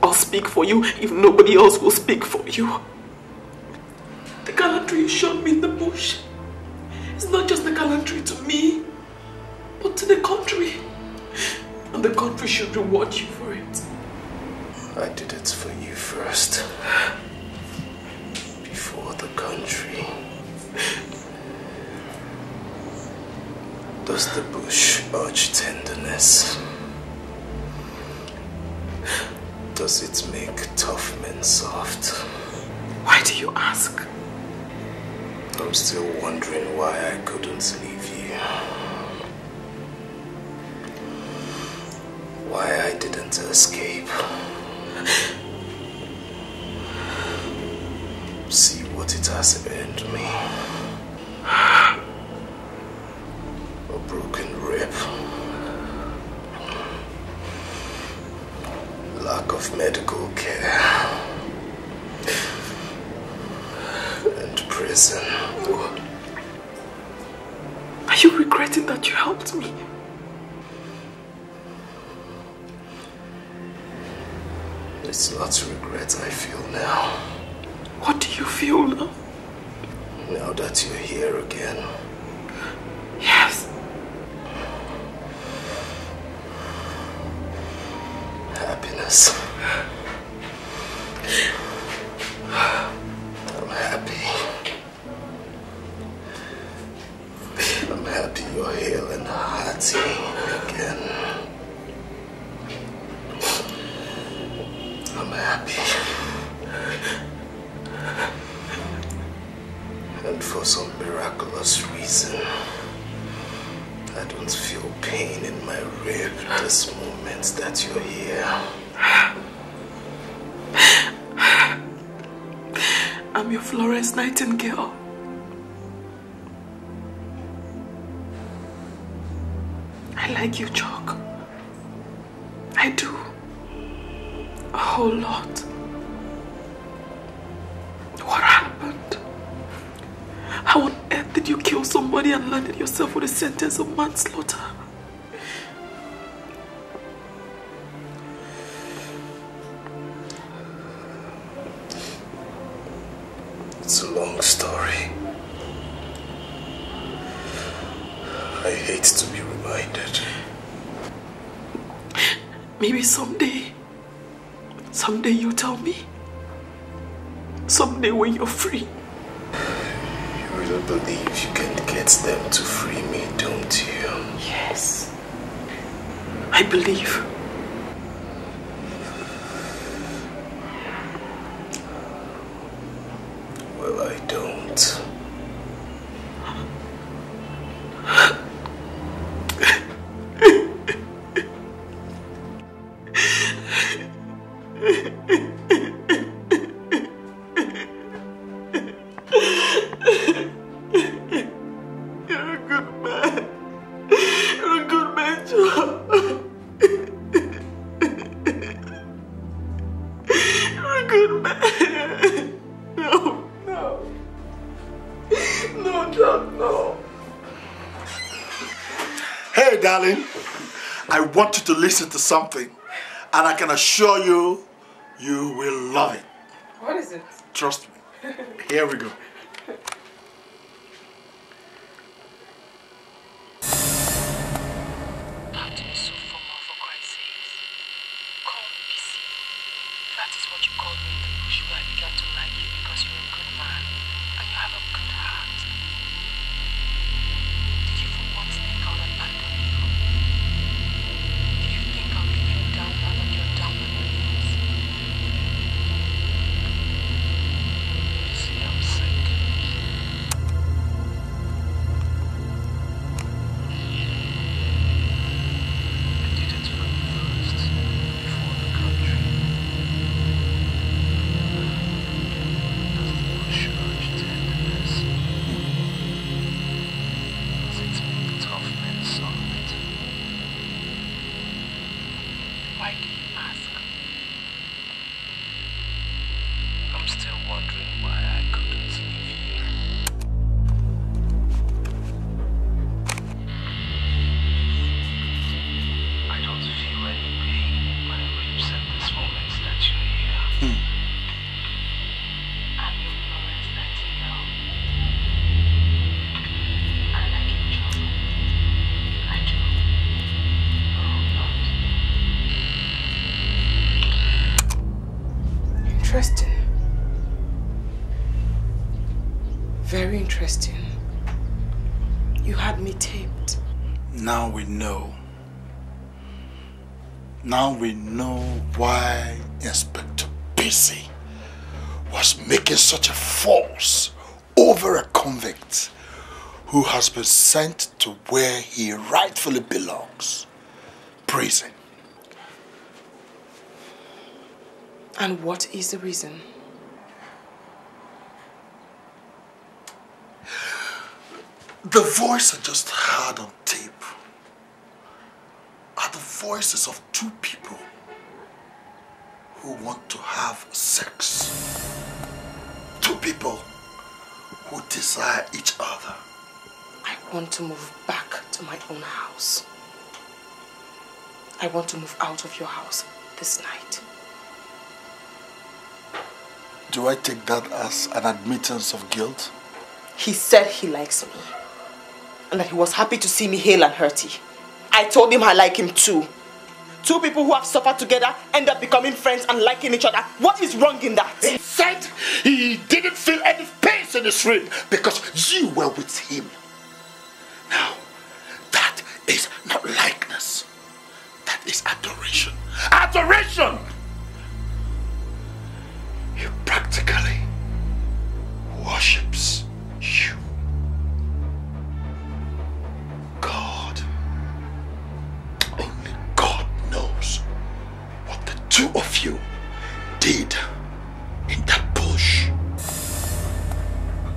I'll speak for you if nobody else will speak for you. The gallantry you showed me in the bush is not just the gallantry to me, but to the country. And the country should reward you for it. I did it for you first. Before the country. Does the bush urge tenderness? Does it make tough men soft? Why do you ask? I'm still wondering why I couldn't leave you. Why I didn't escape. See what it has earned me. A broken rib. Lack of medical care. And prison. Are you regretting that you helped me? It's not regret I feel now. What do you feel now? Now that you're here again. Yes. Happiness. I'm happy. I'm happy you're hale and hearty again. I'm happy. And for some miraculous reason, I don't feel pain in my rib this moment that you're here. I'm your Florence Nightingale. I like you, Chalk. I do. A whole lot. What happened? How on earth did you kill somebody and landed yourself with a sentence of manslaughter? It's a long story. I hate to be reminded. Maybe someday you tell me. Someday when you're free. You really believe you can get them to free me, don't you? Yes. I believe. Well, I don't. Darling, I want you to listen to something, and I can assure you, you will love it. What is it? Trust me. Here we go. I'm sick. I didn't ask. I'm still wondering why I couldn't leave you. I don't feel any pain in my ribs at this moment that you're here. And you promised that you know. I like your job. I do. Interesting. Very interesting. You had me taped. Now we know. Now we know why Inspector Bisi was making such a fuss over a convict who has been sent to where he rightfully belongs, prison. And what is the reason? The voice I just heard on tape are the voices of two people who want to have sex. Two people who desire each other. I want to move back to my own house. I want to move out of your house this night. Do I take that as an admittance of guilt? He said he likes me. And that he was happy to see me hale and hearty. I told him I like him too. Two people who have suffered together end up becoming friends and liking each other. What is wrong in that? He said he didn't feel any pain in his rib because you were with him. Now, that is not likeness. That is adoration. Adoration! He practically worships you. God, only God knows what the two of you did in that bush.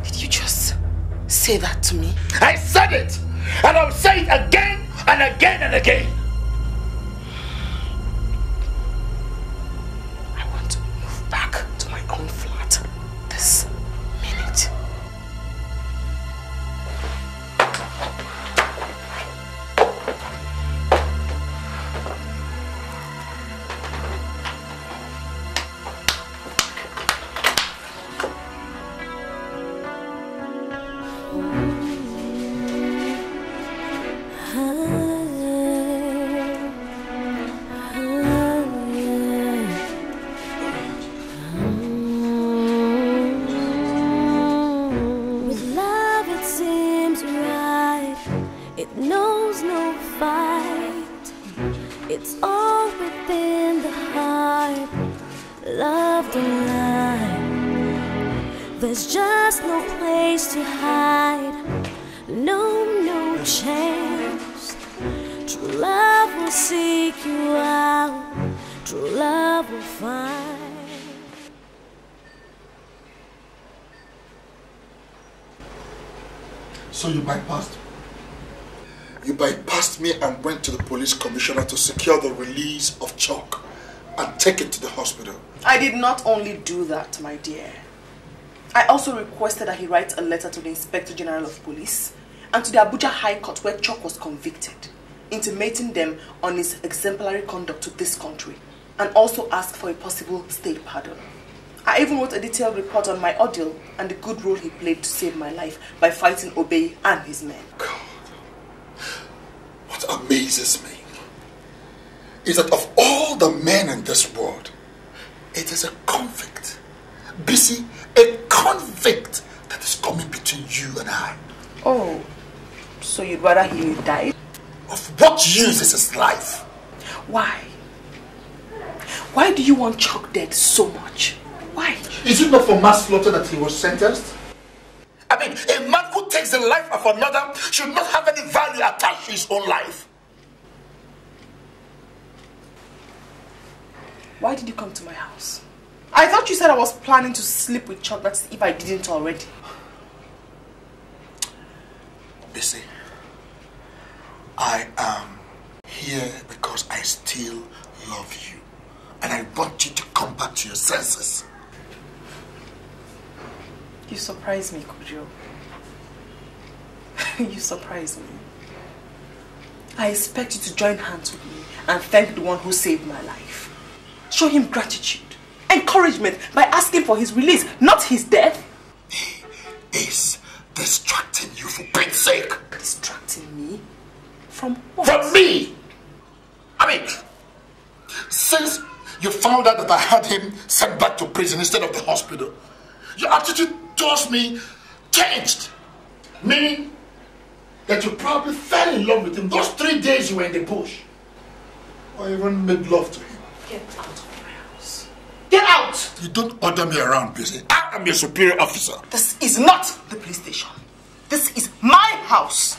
Did you just say that to me? I said it! And I'll say it again and again and again. I want to move back to my own flat this minute. There's just no place to hide, no chance. True love will seek you out, true love will find. So you bypassed me? You bypassed me and went to the police commissioner to secure the release of Chalk and take it to the hospital. I did not only do that, my dear. I also requested that he write a letter to the Inspector General of Police and to the Abuja High Court where Chalk was convicted, intimating them on his exemplary conduct to this country and also ask for a possible state pardon. I even wrote a detailed report on my ordeal and the good role he played to save my life by fighting Obey and his men. God, what amazes me is that of all the men in this world, it is a convict, Bisi, a convict that is coming between you and I. Oh, so you'd rather he died? Of what use is his life? Why? Why do you want Chalk dead so much? Why? Is it not for manslaughter that he was sentenced? I mean, a man who takes the life of another should not have any value attached to his own life. Why did you come to my house? I thought you said I was planning to sleep with Chalk, that's if I didn't already. Bisi, I am here because I still love you. And I want you to come back to your senses. You surprise me, Kojo. You surprise me. I expect you to join hands with me and thank the one who saved my life. Show him gratitude, encouragement by asking for his release, not his death. He is distracting you for Pete's sake. Distracting me? From what? From me! I mean, since you found out that I had him sent back to prison instead of the hospital, your attitude towards me changed. Meaning that you probably fell in love with him those 3 days you were in the bush. Or even made love to him. Get out of my house. Get out! You don't order me around, Bisi. I am your superior officer. This is not the police station. This is my house.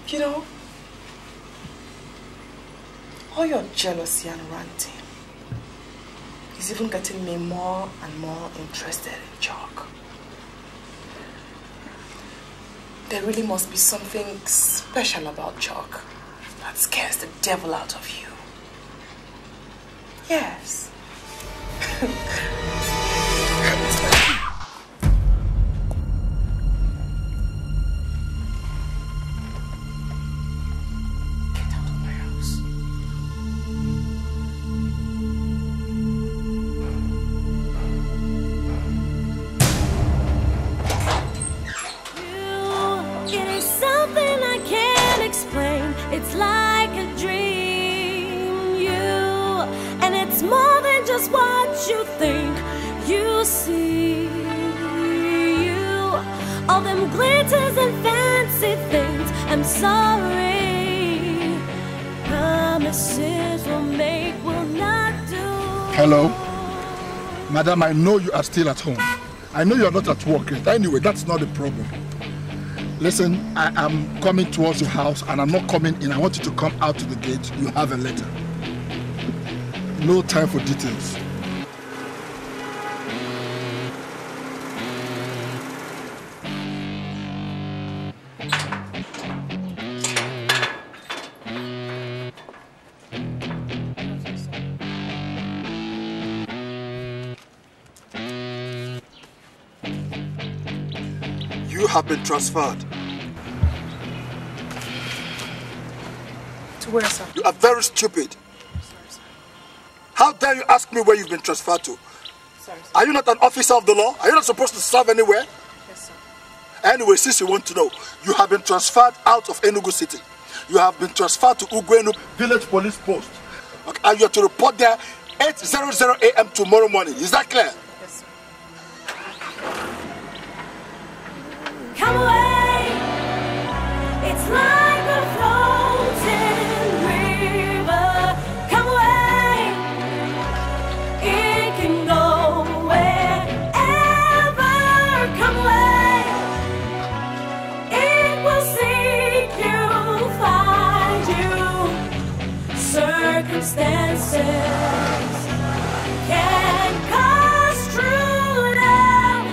You know, all your jealousy and ranting is even getting me more and more interested in Chalk. There really must be something special about Chalk that scares the devil out of you. Yes. It's like a dream, you, and it's more than just what you think you see, you, all them glitters and fancy things. I'm sorry, promises we'll make will not do. Hello? Madam, I know you are still at home. I know you're not at work yet. Anyway, that's not the problem. Listen, I am coming towards your house and I'm not coming in. I want you to come out to the gate. You have a letter. No time for details. You have been transferred. To where, sir? You are very stupid. Sorry, sir. How dare you ask me where you've been transferred to? Sorry, sir. Are you not an officer of the law? Are you not supposed to serve anywhere? Yes, sir. Anyway, since you want to know, you have been transferred out of Enugu City. You have been transferred to Ugwenu Village Police Post. Okay, and you are to report there 8:00 a.m. tomorrow morning. Is that clear? Yes, sir. Come away, it's like a floating river. Come away, it can go wherever. Come away, it will seek you, find you. Circumstances can cause true love.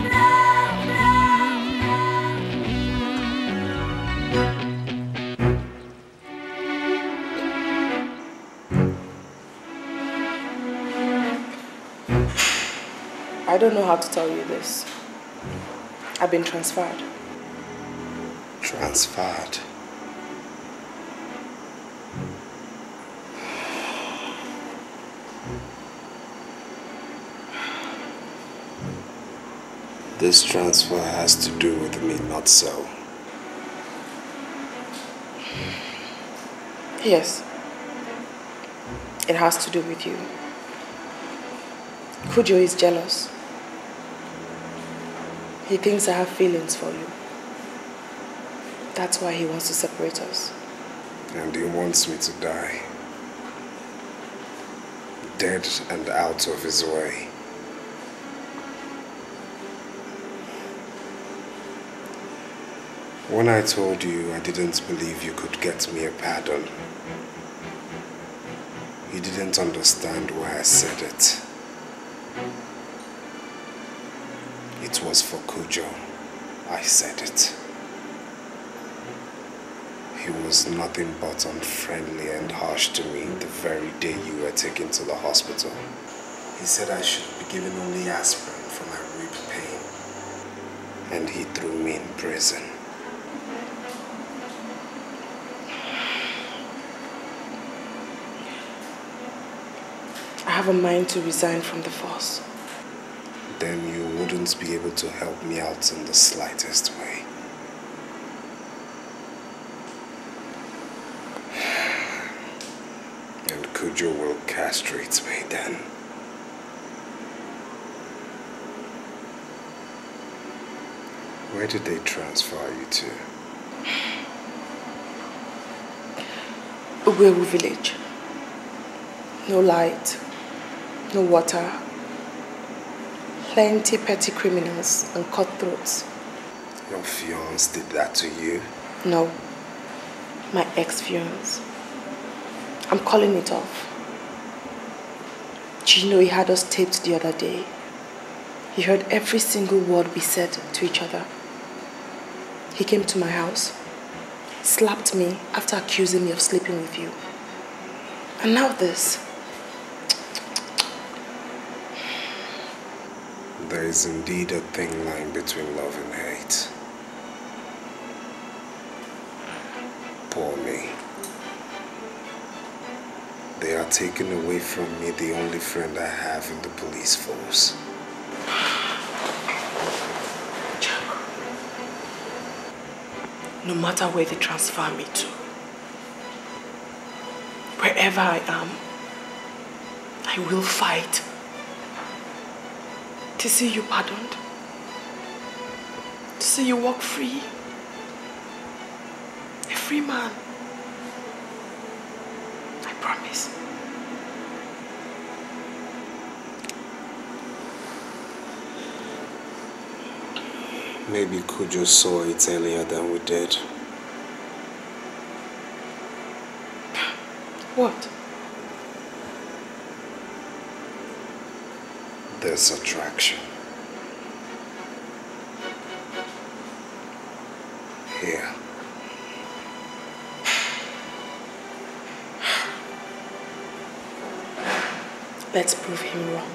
I don't know how to tell you this. I've been transferred. Transferred? This transfer has to do with me, not so. Yes. It has to do with you. Kujo is jealous. He thinks I have feelings for you. That's why he wants to separate us. And he wants me to die. Dead and out of his way. When I told you I didn't believe you could get me a pardon, you didn't understand why I said it. It was for Kujo I said it. He was nothing but unfriendly and harsh to me the very day you were taken to the hospital. He said I should be given only aspirin for my rib pain. And he threw me in prison. I have a mind to resign from the force. Then you wouldn't be able to help me out in the slightest way. And Kojo will castrate me then. Where did they transfer you to? Uwewu village. No light, no water, plenty petty criminals and cutthroats. Your fiancé did that to you? No, my ex-fiancé. I'm calling it off. Do you know he had us taped the other day? He heard every single word we said to each other. He came to my house, slapped me after accusing me of sleeping with you. And now this. There is indeed a thin line between love and hate. Poor me. They are taking away from me the only friend I have in the police force. No matter where they transfer me to, wherever I am, I will fight to see you pardoned, to see you walk free, a free man. I promise. Maybe Kojo saw it earlier than we did. What? There's attraction. Here. Let's prove him wrong.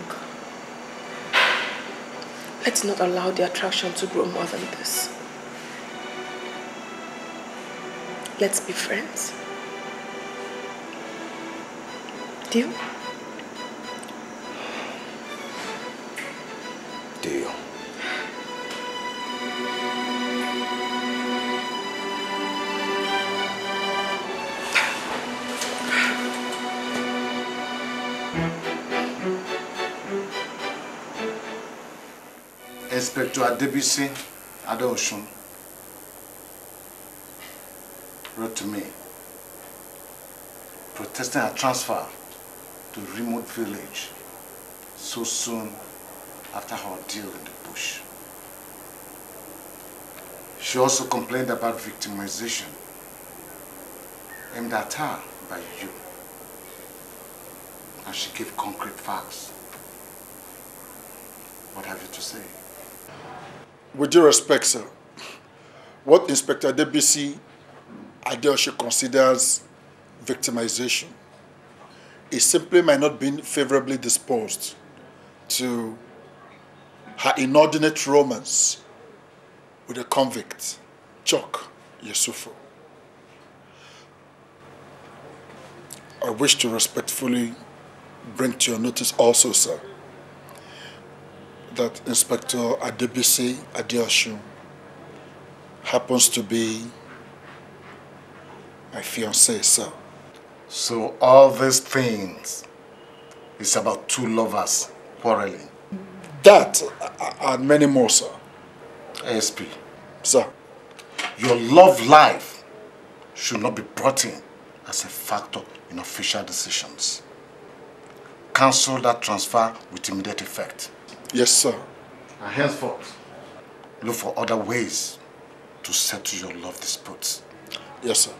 Let's not allow the attraction to grow more than this. Let's be friends. Deal? Deal. Inspector Bisi Adoshun wrote to me protesting a transfer to a remote village so soon after her ordeal in the bush. She also complained about victimization aimed at her by you, and she gave concrete facts. What have you to say? With due respect, sir, what Inspector Bisi Adeoshi considers victimization is simply might not be favorably disposed to her inordinate romance with a convict, Chok Yusufu. I wish to respectfully bring to your notice also, sir, that Inspector Adebisi Adeosun happens to be my fiancée, sir. So all these things is about two lovers quarreling? That and many more, sir. ASP. Sir. Your love life should not be brought in as a factor in official decisions. Cancel that transfer with immediate effect. Yes, sir. And henceforth, look for other ways to settle your love disputes. Yes, sir.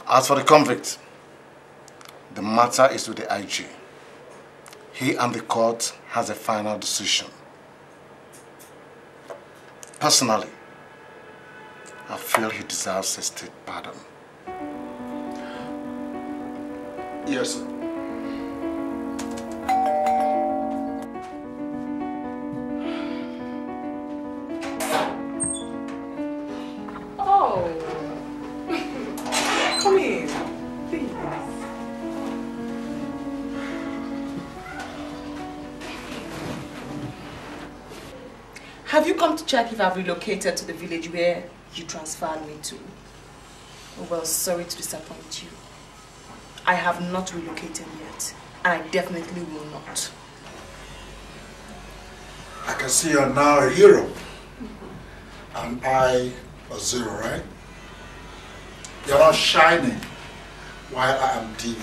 As for the convict, the matter is with the IG. He and the court has a final decision. Personally, I feel he deserves a state pardon. Yes, sir. Oh. Come in, please. Have you come to check if I've relocated to the village where you transferred me to? Oh, well, sorry to disappoint you. I have not relocated yet, and I definitely will not. I can see you're now a hero. And I a zero, right? You're not shining while I am dimming.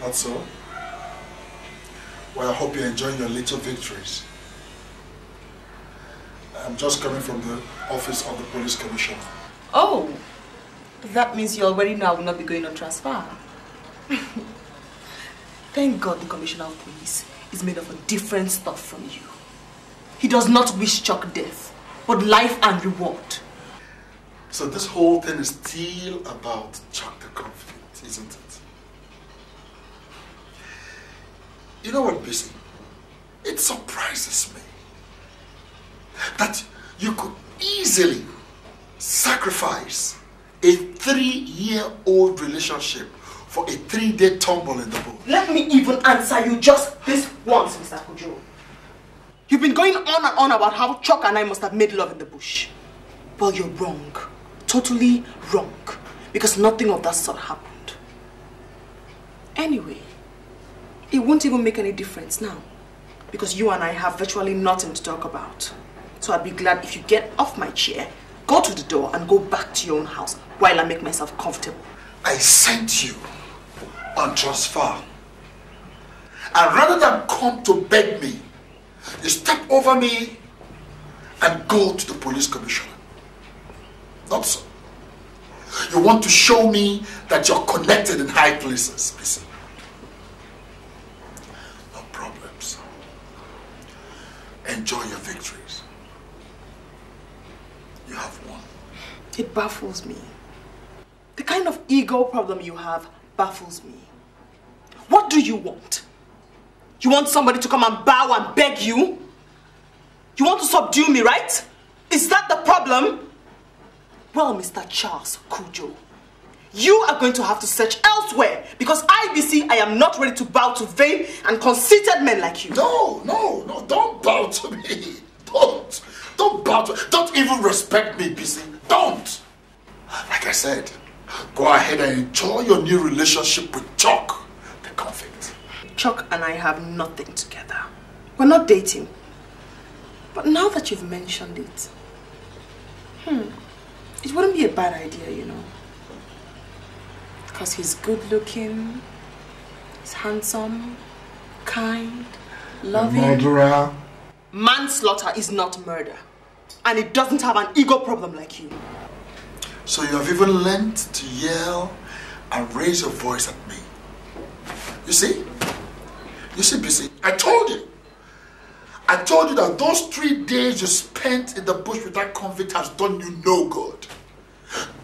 That's so? Well, I hope you're enjoying your little victories. I'm just coming from the office of the police commissioner. Oh, that means you already know I will not be going on transfer. Thank God the commissioner of police is made of a different stuff from you. He does not wish Chuck death, but life and reward. So this whole thing is still about Chuck the Confident, isn't it? You know what, Bisi? It surprises me that you could easily sacrifice a 3-year-old relationship for a 3-day tumble in the boat. Let me even answer you just this once, Mr. Kojo. You've been going on and on about how Chuck and I must have made love in the bush. Well, you're wrong. Totally wrong. Because nothing of that sort happened. Anyway, it won't even make any difference now. Because you and I have virtually nothing to talk about. So I'd be glad if you get off my chair, go to the door and go back to your own house while I make myself comfortable. I sent you on transfer. And rather than come to beg me, you step over me and go to the police commissioner. Not so. You want to show me that you're connected in high places, Bisi. No problems. Enjoy your victories. You have won. It baffles me. The kind of ego problem you have baffles me. What do you want? You want somebody to come and bow and beg you? You want to subdue me, right? Is that the problem? Well, Mr. Charles Kujo, you are going to have to search elsewhere because I am not ready to bow to vain and conceited men like you. No, don't bow to me. Don't bow to me. Don't even respect me, Bisi. Don't. Like I said, go ahead and enjoy your new relationship with Chuck, the convict. Chuck and I have nothing together. We're not dating. But now that you've mentioned it, it wouldn't be a bad idea, you know. Because he's good looking, he's handsome, kind, loving. Murderer. Manslaughter is not murder. And it doesn't have an ego problem like you. So you have even learned to yell and raise your voice at me. You see? You see, Bisi, I told you that those 3 days you spent in the bush with that convict has done you no good.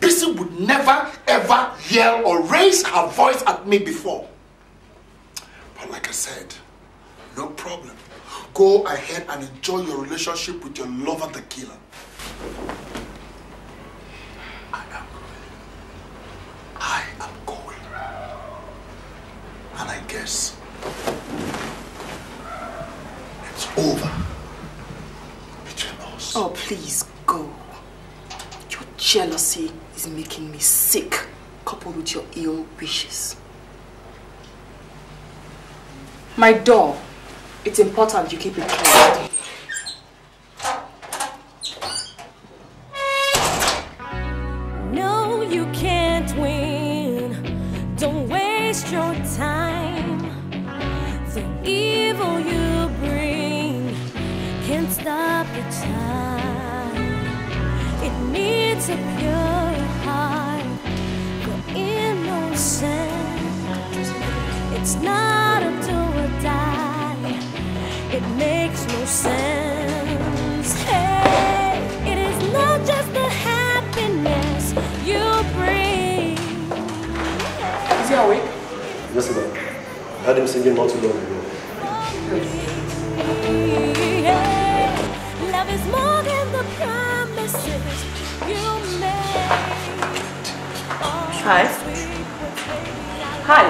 Bisi would never ever yell or raise her voice at me before. But like I said, no problem. Go ahead and enjoy your relationship with your lover, the killer. I am going. And I guess it's over between us. Oh, please go. Your jealousy is making me sick, coupled with your ill wishes. My door, it's important you keep it closed. No, you can't win. Don't waste your time. The evil you bring can't stop the time. It needs a pure heart for innocence. It's not a do or die. It makes no sense. Hey, he awake? Yes, ma'am. I heard him singing not too long ago. Love is more than the promises you make. Hi. Hi.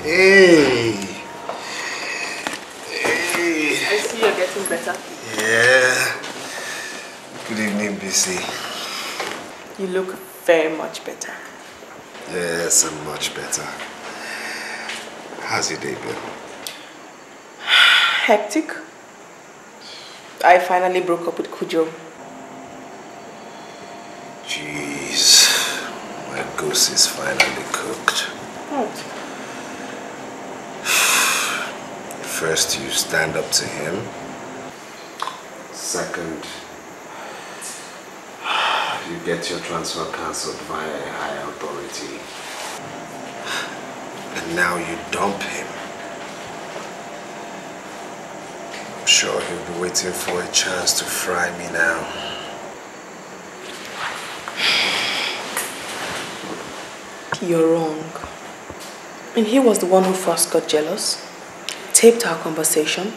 Hey. Hey. I see you're getting better. Yeah. Good evening, Bisi. You look very much better. Yes, I'm much better. How's your day been? Hectic. I finally broke up with Kujo. Jeez, my goose is finally cooked. What? First, you stand up to him. Second, you get your transfer cancelled via a higher authority. And now you dump him. I'm sure he'll be waiting for a chance to fry me now. You're wrong. And he was the one who first got jealous, taped our conversation,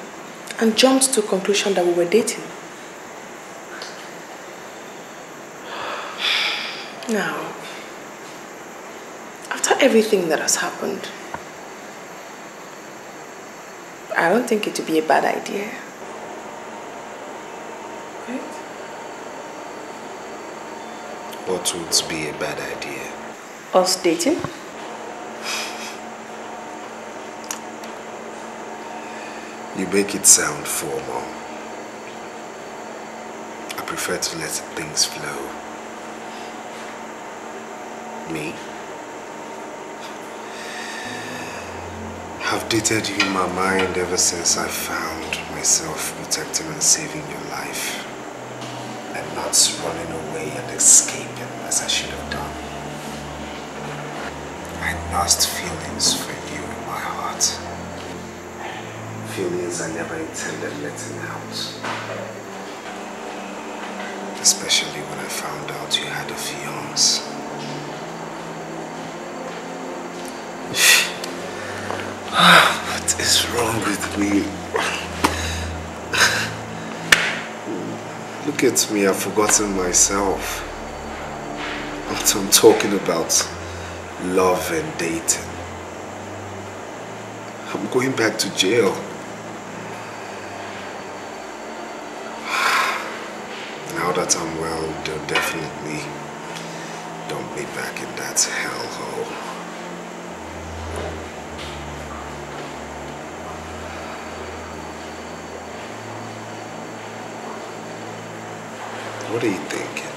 and jumped to the conclusion that we were dating. Now, after everything that has happened, I don't think it would be a bad idea. Right? What would be a bad idea? Us dating? You make it sound formal. I prefer to let things flow. Me? I've dated you in my mind ever since I found myself protecting and saving your life. And not running away and escaping as I should have done. I nursed feelings for you in my heart. Feelings I never intended letting out. Especially when I found out you had a fiancé. What is wrong with me? Look at me, I've forgotten myself. What I'm talking about, love and dating. I'm going back to jail. Now that I'm well, they'll definitely dump me back in that hellhole. What are you thinking?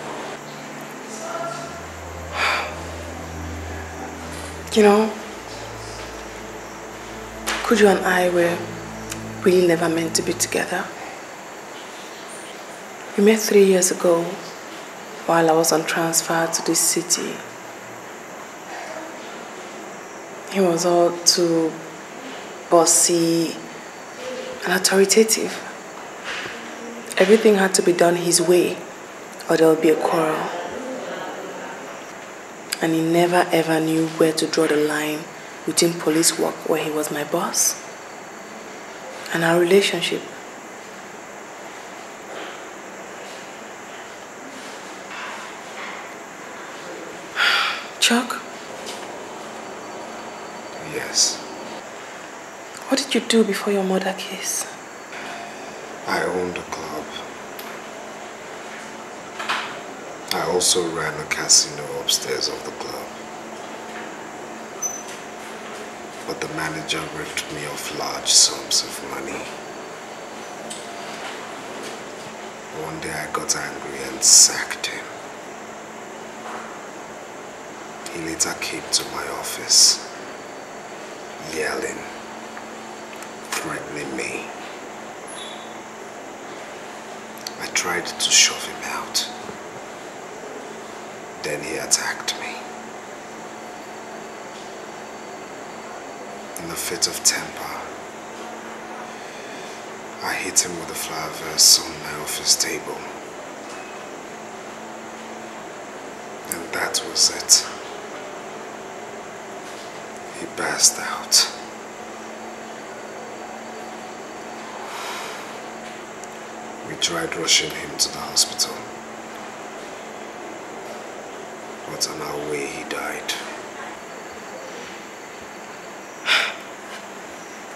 You know, Kujo and I were really never meant to be together. We met 3 years ago while I was on transfer to this city. He was all too bossy and authoritative. Everything had to be done his way or there would be a quarrel. And he never ever knew where to draw the line between police work, where he was my boss, and our relationship. Chuck? Yes. What did you do before your murder case? I owned a club. I also ran a casino upstairs of the club. But the manager ripped me off large sums of money. One day I got angry and sacked him. He later came to my office, yelling, threatening me. I tried to shove him out. Then he attacked me. In a fit of temper, I hit him with a flower vase on my office table. And that was it. He passed out. We tried rushing him to the hospital. But on our way, he died.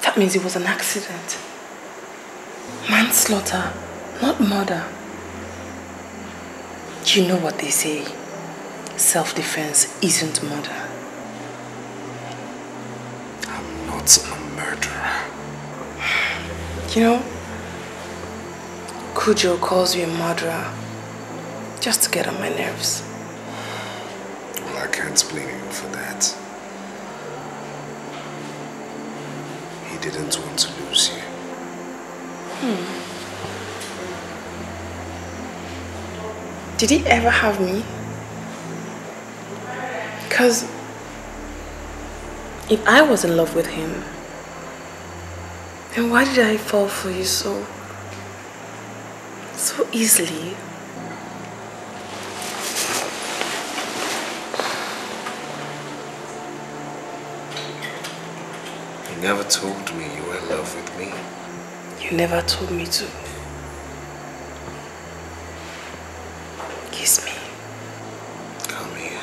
That means it was an accident. Manslaughter, not murder. You know what they say. Self-defense isn't murder. I'm not a murderer. You know, Kujo calls you a murderer just to get on my nerves. Well, I can't blame him for that. He didn't want to lose you. Did he ever have me? Because if I was in love with him, then why did I fall for you so easily? You never told me you were in love with me. You never told me to. Kiss me. Come here.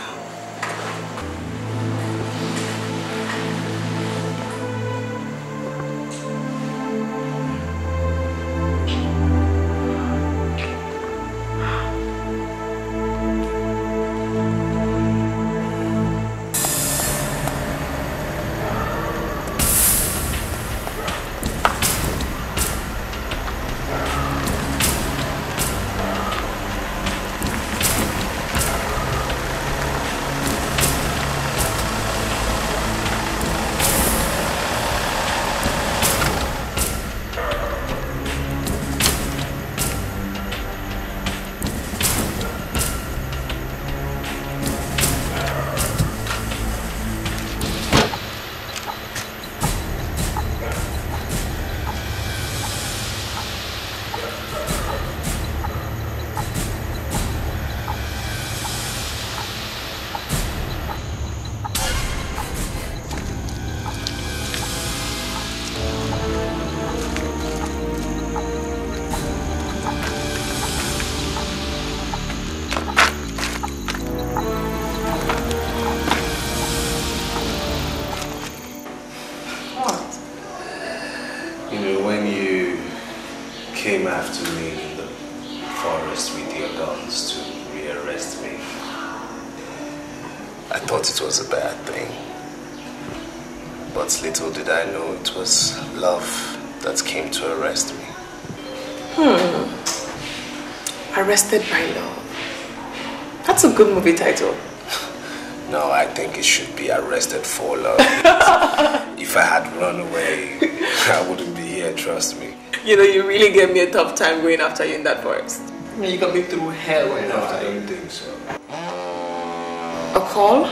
Little did I know it was love that came to arrest me. Arrested by Love. That's a good movie title. No, I think it should be Arrested for Love. If I had run away, I wouldn't be here, trust me. You know, you really gave me a tough time going after you in that forest. You got me through hell going after you. I don't think so. A call?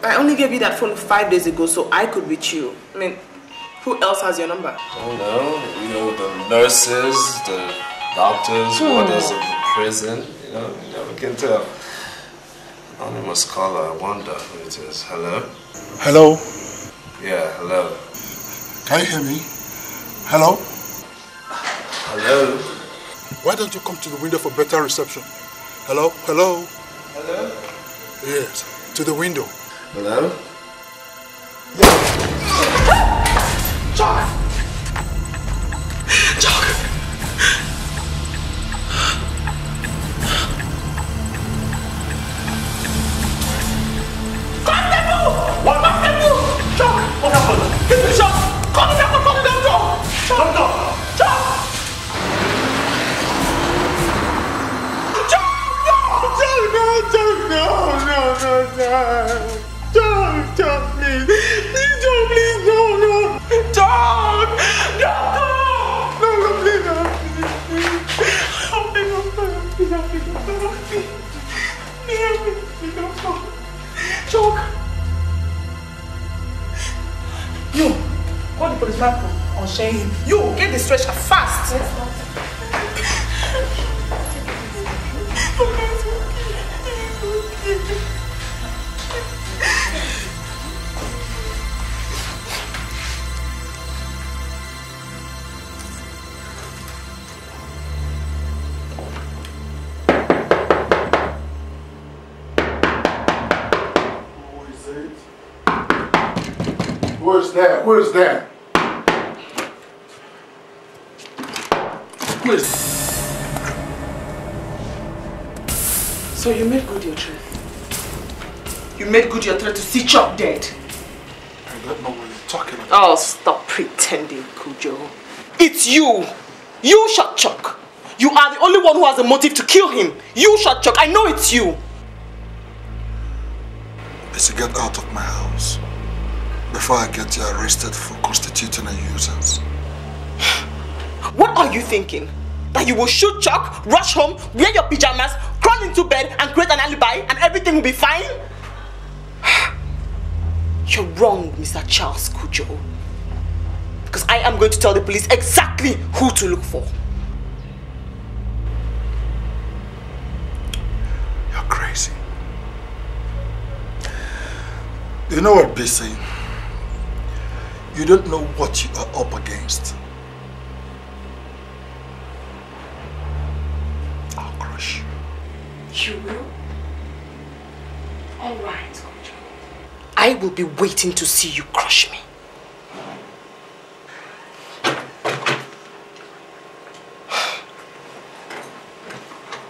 I only gave you that phone 5 days ago so I could reach you. I mean, who else has your number? Oh no, you know, the nurses, the doctors, warders of the prison, you know, you never can tell. Anonymous caller, I wonder who it is. Hello? Hello? Yeah, hello. Can you hear me? Hello? Hello? Why don't you come to the window for better reception? Hello? Hello? Hello? Yes, to the window. Hello? Chuck! Chuck! Constable! What happened? Chuck! What happened? Give me a shot! Constable! Chuck! Chuck! No! Don't, please. Please don't, please. No. Don't. No, please don't. Chuck. You, call the policeman on Shane. You, get the stretcher fast. Yes, Who is there? Who is there? Who is there? So you made good your threat? You made good your threat to see Chuck dead? I don't know what you're talking about. Oh, stop pretending, Kujo. It's you! You shot Chuck! You are the only one who has a motive to kill him! You shot Chuck! I know it's you! Bisi, get out of my house before I get you arrested for constituting a nuisance. What are you thinking? That you will shoot Chuck, rush home, wear your pajamas, crawl into bed and create an alibi and everything will be fine? You're wrong, Mr. Charles Kujo. Because I am going to tell the police exactly who to look for. You're crazy. You know what, Bisi? You don't know what you are up against. I'll crush you. You will? Alright, Kujo. I will be waiting to see you crush me.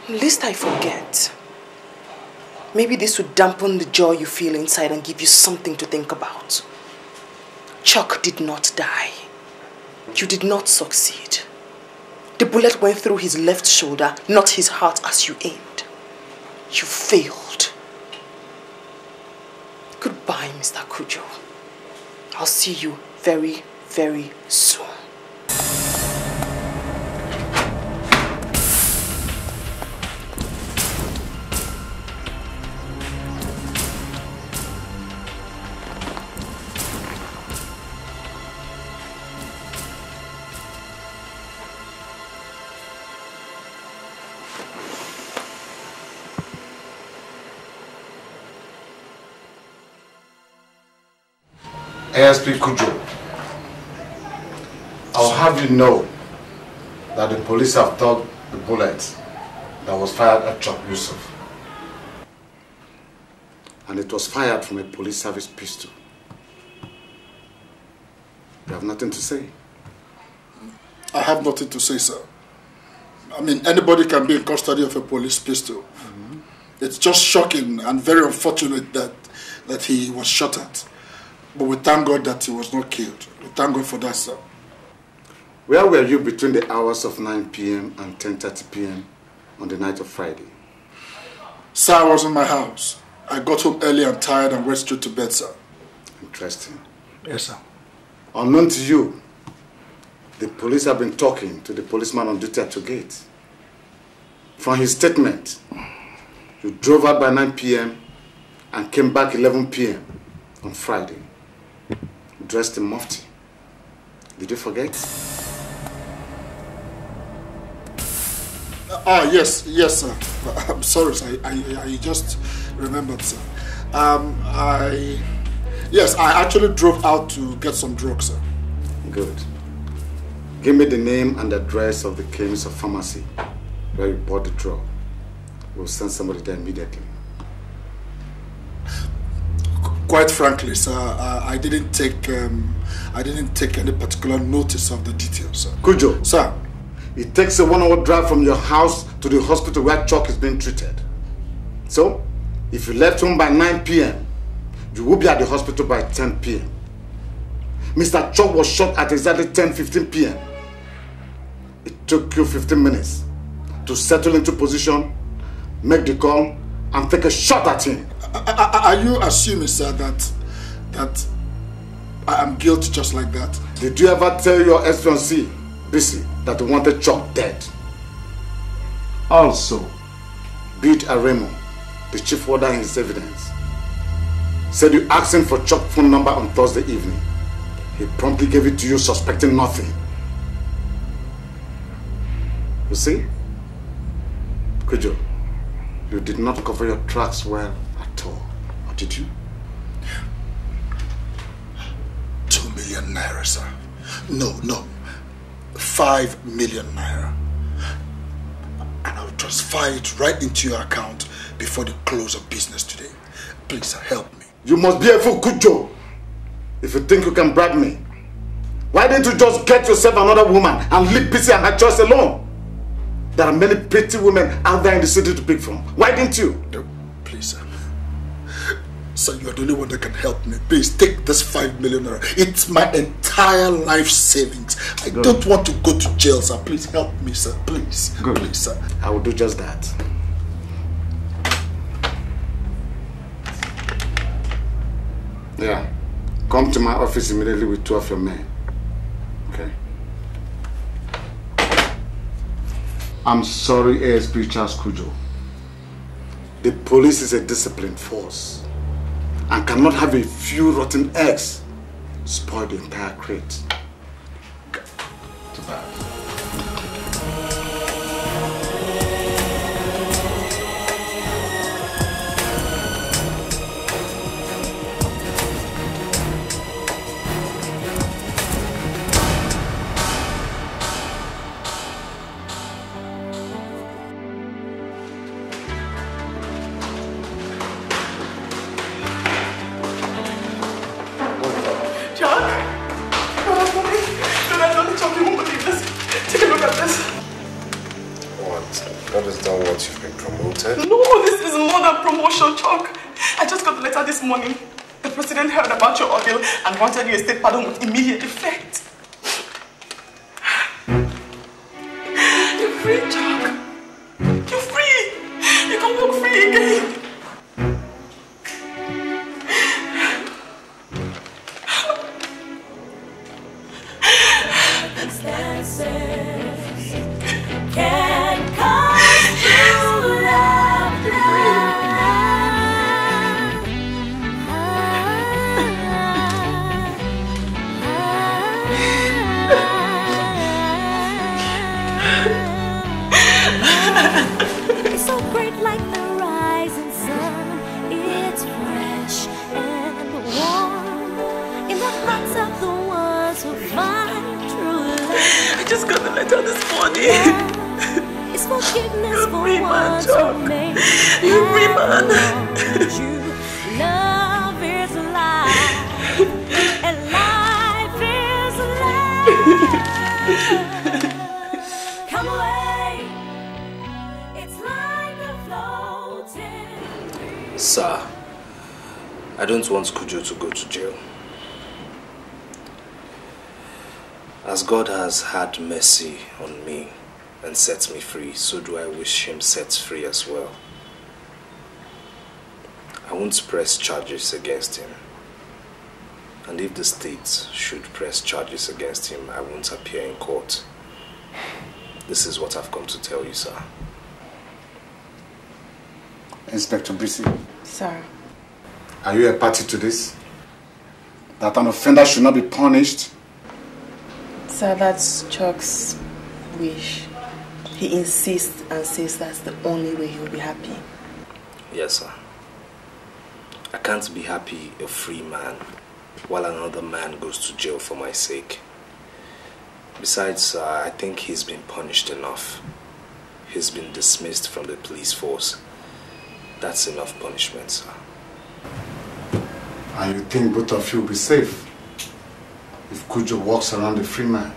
Lest I forget. Maybe this would dampen the joy you feel inside and give you something to think about. Chuck did not die. You did not succeed. The bullet went through his left shoulder, not his heart as you aimed. You failed. Goodbye, Mr. Kujo. I'll see you very, very soon. ASP Kujo, I'll have you know that the police have dug the bullet that was fired at Chuck Yusuf. And it was fired from a police service pistol. You have nothing to say? I have nothing to say, sir. I mean, anybody can be in custody of a police pistol. It's just shocking and very unfortunate that he was shot at. But we thank God that he was not killed. We thank God for that, sir. Where were you between the hours of 9 p.m. and 10:30 p.m. on the night of Friday? Sir, I was in my house. I got home early and tired and went straight to bed, sir. Interesting. Yes, sir. Unknown to you, the police have been talking to the policeman on duty at your gate. From his statement, you drove out by 9 p.m. and came back 11 p.m. on Friday, dressed in mufti. Did you forget? Yes, sir. I'm sorry, sir. I just remembered, sir. Yes, I actually drove out to get some drugs, sir. Good. Give me the name and address of the chemist or pharmacy where you bought the drug. We'll send somebody there immediately. Quite frankly, sir, I didn't take any particular notice of the details, sir. Kujo, sir, it takes a 1-hour drive from your house to the hospital where Chuck is being treated. So, if you left home by 9 p.m., you will be at the hospital by 10 p.m. Mr. Chuck was shot at exactly 10:15 p.m. It took you 15 minutes to settle into position, make the call, and take a shot at him. Are you assuming, sir, that I am guilty just like that? Did you ever tell your excellency, Bisi, that you wanted Chuck dead? Also, Bid Aremo, the chief warder in his evidence, said you asked him for Chuck's phone number on Thursday evening. He promptly gave it to you suspecting nothing. You see? Kujo, you did not cover your tracks well at all, or did you? 2 million naira, sir. No. 5 million naira. And I'll transfer it right into your account before the close of business today. Please, sir, help me. You must be a fool, Kujo. if you think you can bribe me, why didn't you just get yourself another woman and leave Bisi and her choice alone? There are many pretty women out there in the city to pick from. Why didn't you? No, please, sir. Sir, you are the only one that can help me. Please, take this 5 million. It's my entire life savings. I don't want to go to jail, sir. Please help me, sir. Please. Good. Please, sir. I will do just that. Yeah. Come to my office immediately with 2 of your men. Okay. I'm sorry, ASP Charles Kujo. The police is a disciplined force and cannot have a few rotten eggs spoil the entire crate. Too bad. Morning, the president heard about your ordeal and wanted you a state pardon with immediate effect. You're free, Chuck. You're free. You can walk free again. Sir, I don't want Kujo to go to jail. As God has had mercy on me and set me free, so do I wish him set free as well. I won't press charges against him. And if the state should press charges against him, I won't appear in court. This is what I've come to tell you, sir. Inspector Bisi. Sir. Are you a party to this? That an offender should not be punished? Sir, that's Chuck's wish. He insists and says that's the only way he'll be happy. Yes, sir. I can't be happy a free man while another man goes to jail for my sake. Besides, I think he's been punished enough. He's been dismissed from the police force. That's enough punishment, sir. And you think both of you will be safe if Kujo walks around a free man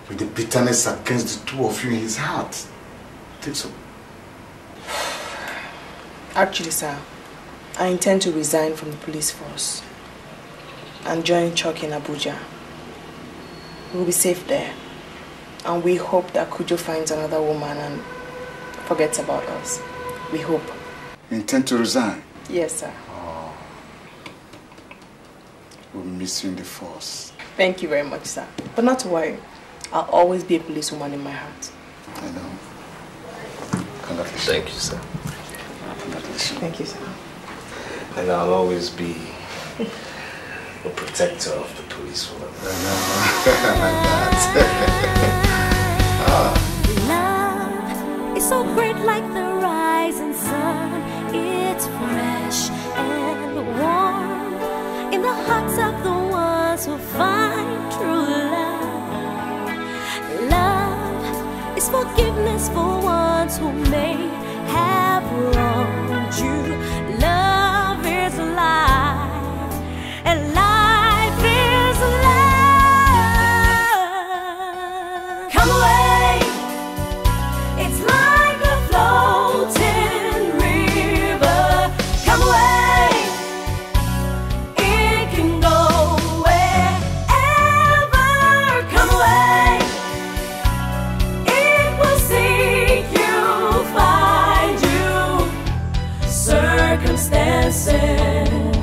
with the bitterness against the two of you in his heart? You think so? Actually, sir, I intend to resign from the police force and join Chuck in Abuja. We'll be safe there. And we hope that Kujo finds another woman and forgets about us. We hope. You intend to resign? Yes, sir. Oh. We'll miss you in the force. Thank you very much, sir. But not to worry. I'll always be a policewoman in my heart. I know. Congratulations. Thank you, sir. Congratulations. Thank you, sir. And I'll always be a protector of the policewoman. I know. Like that. Love is so great like the rising sun. It's fresh and warm in the hearts of the ones who find true love. Love is forgiveness for ones who may have wronged you. Love is life, and life circumstances.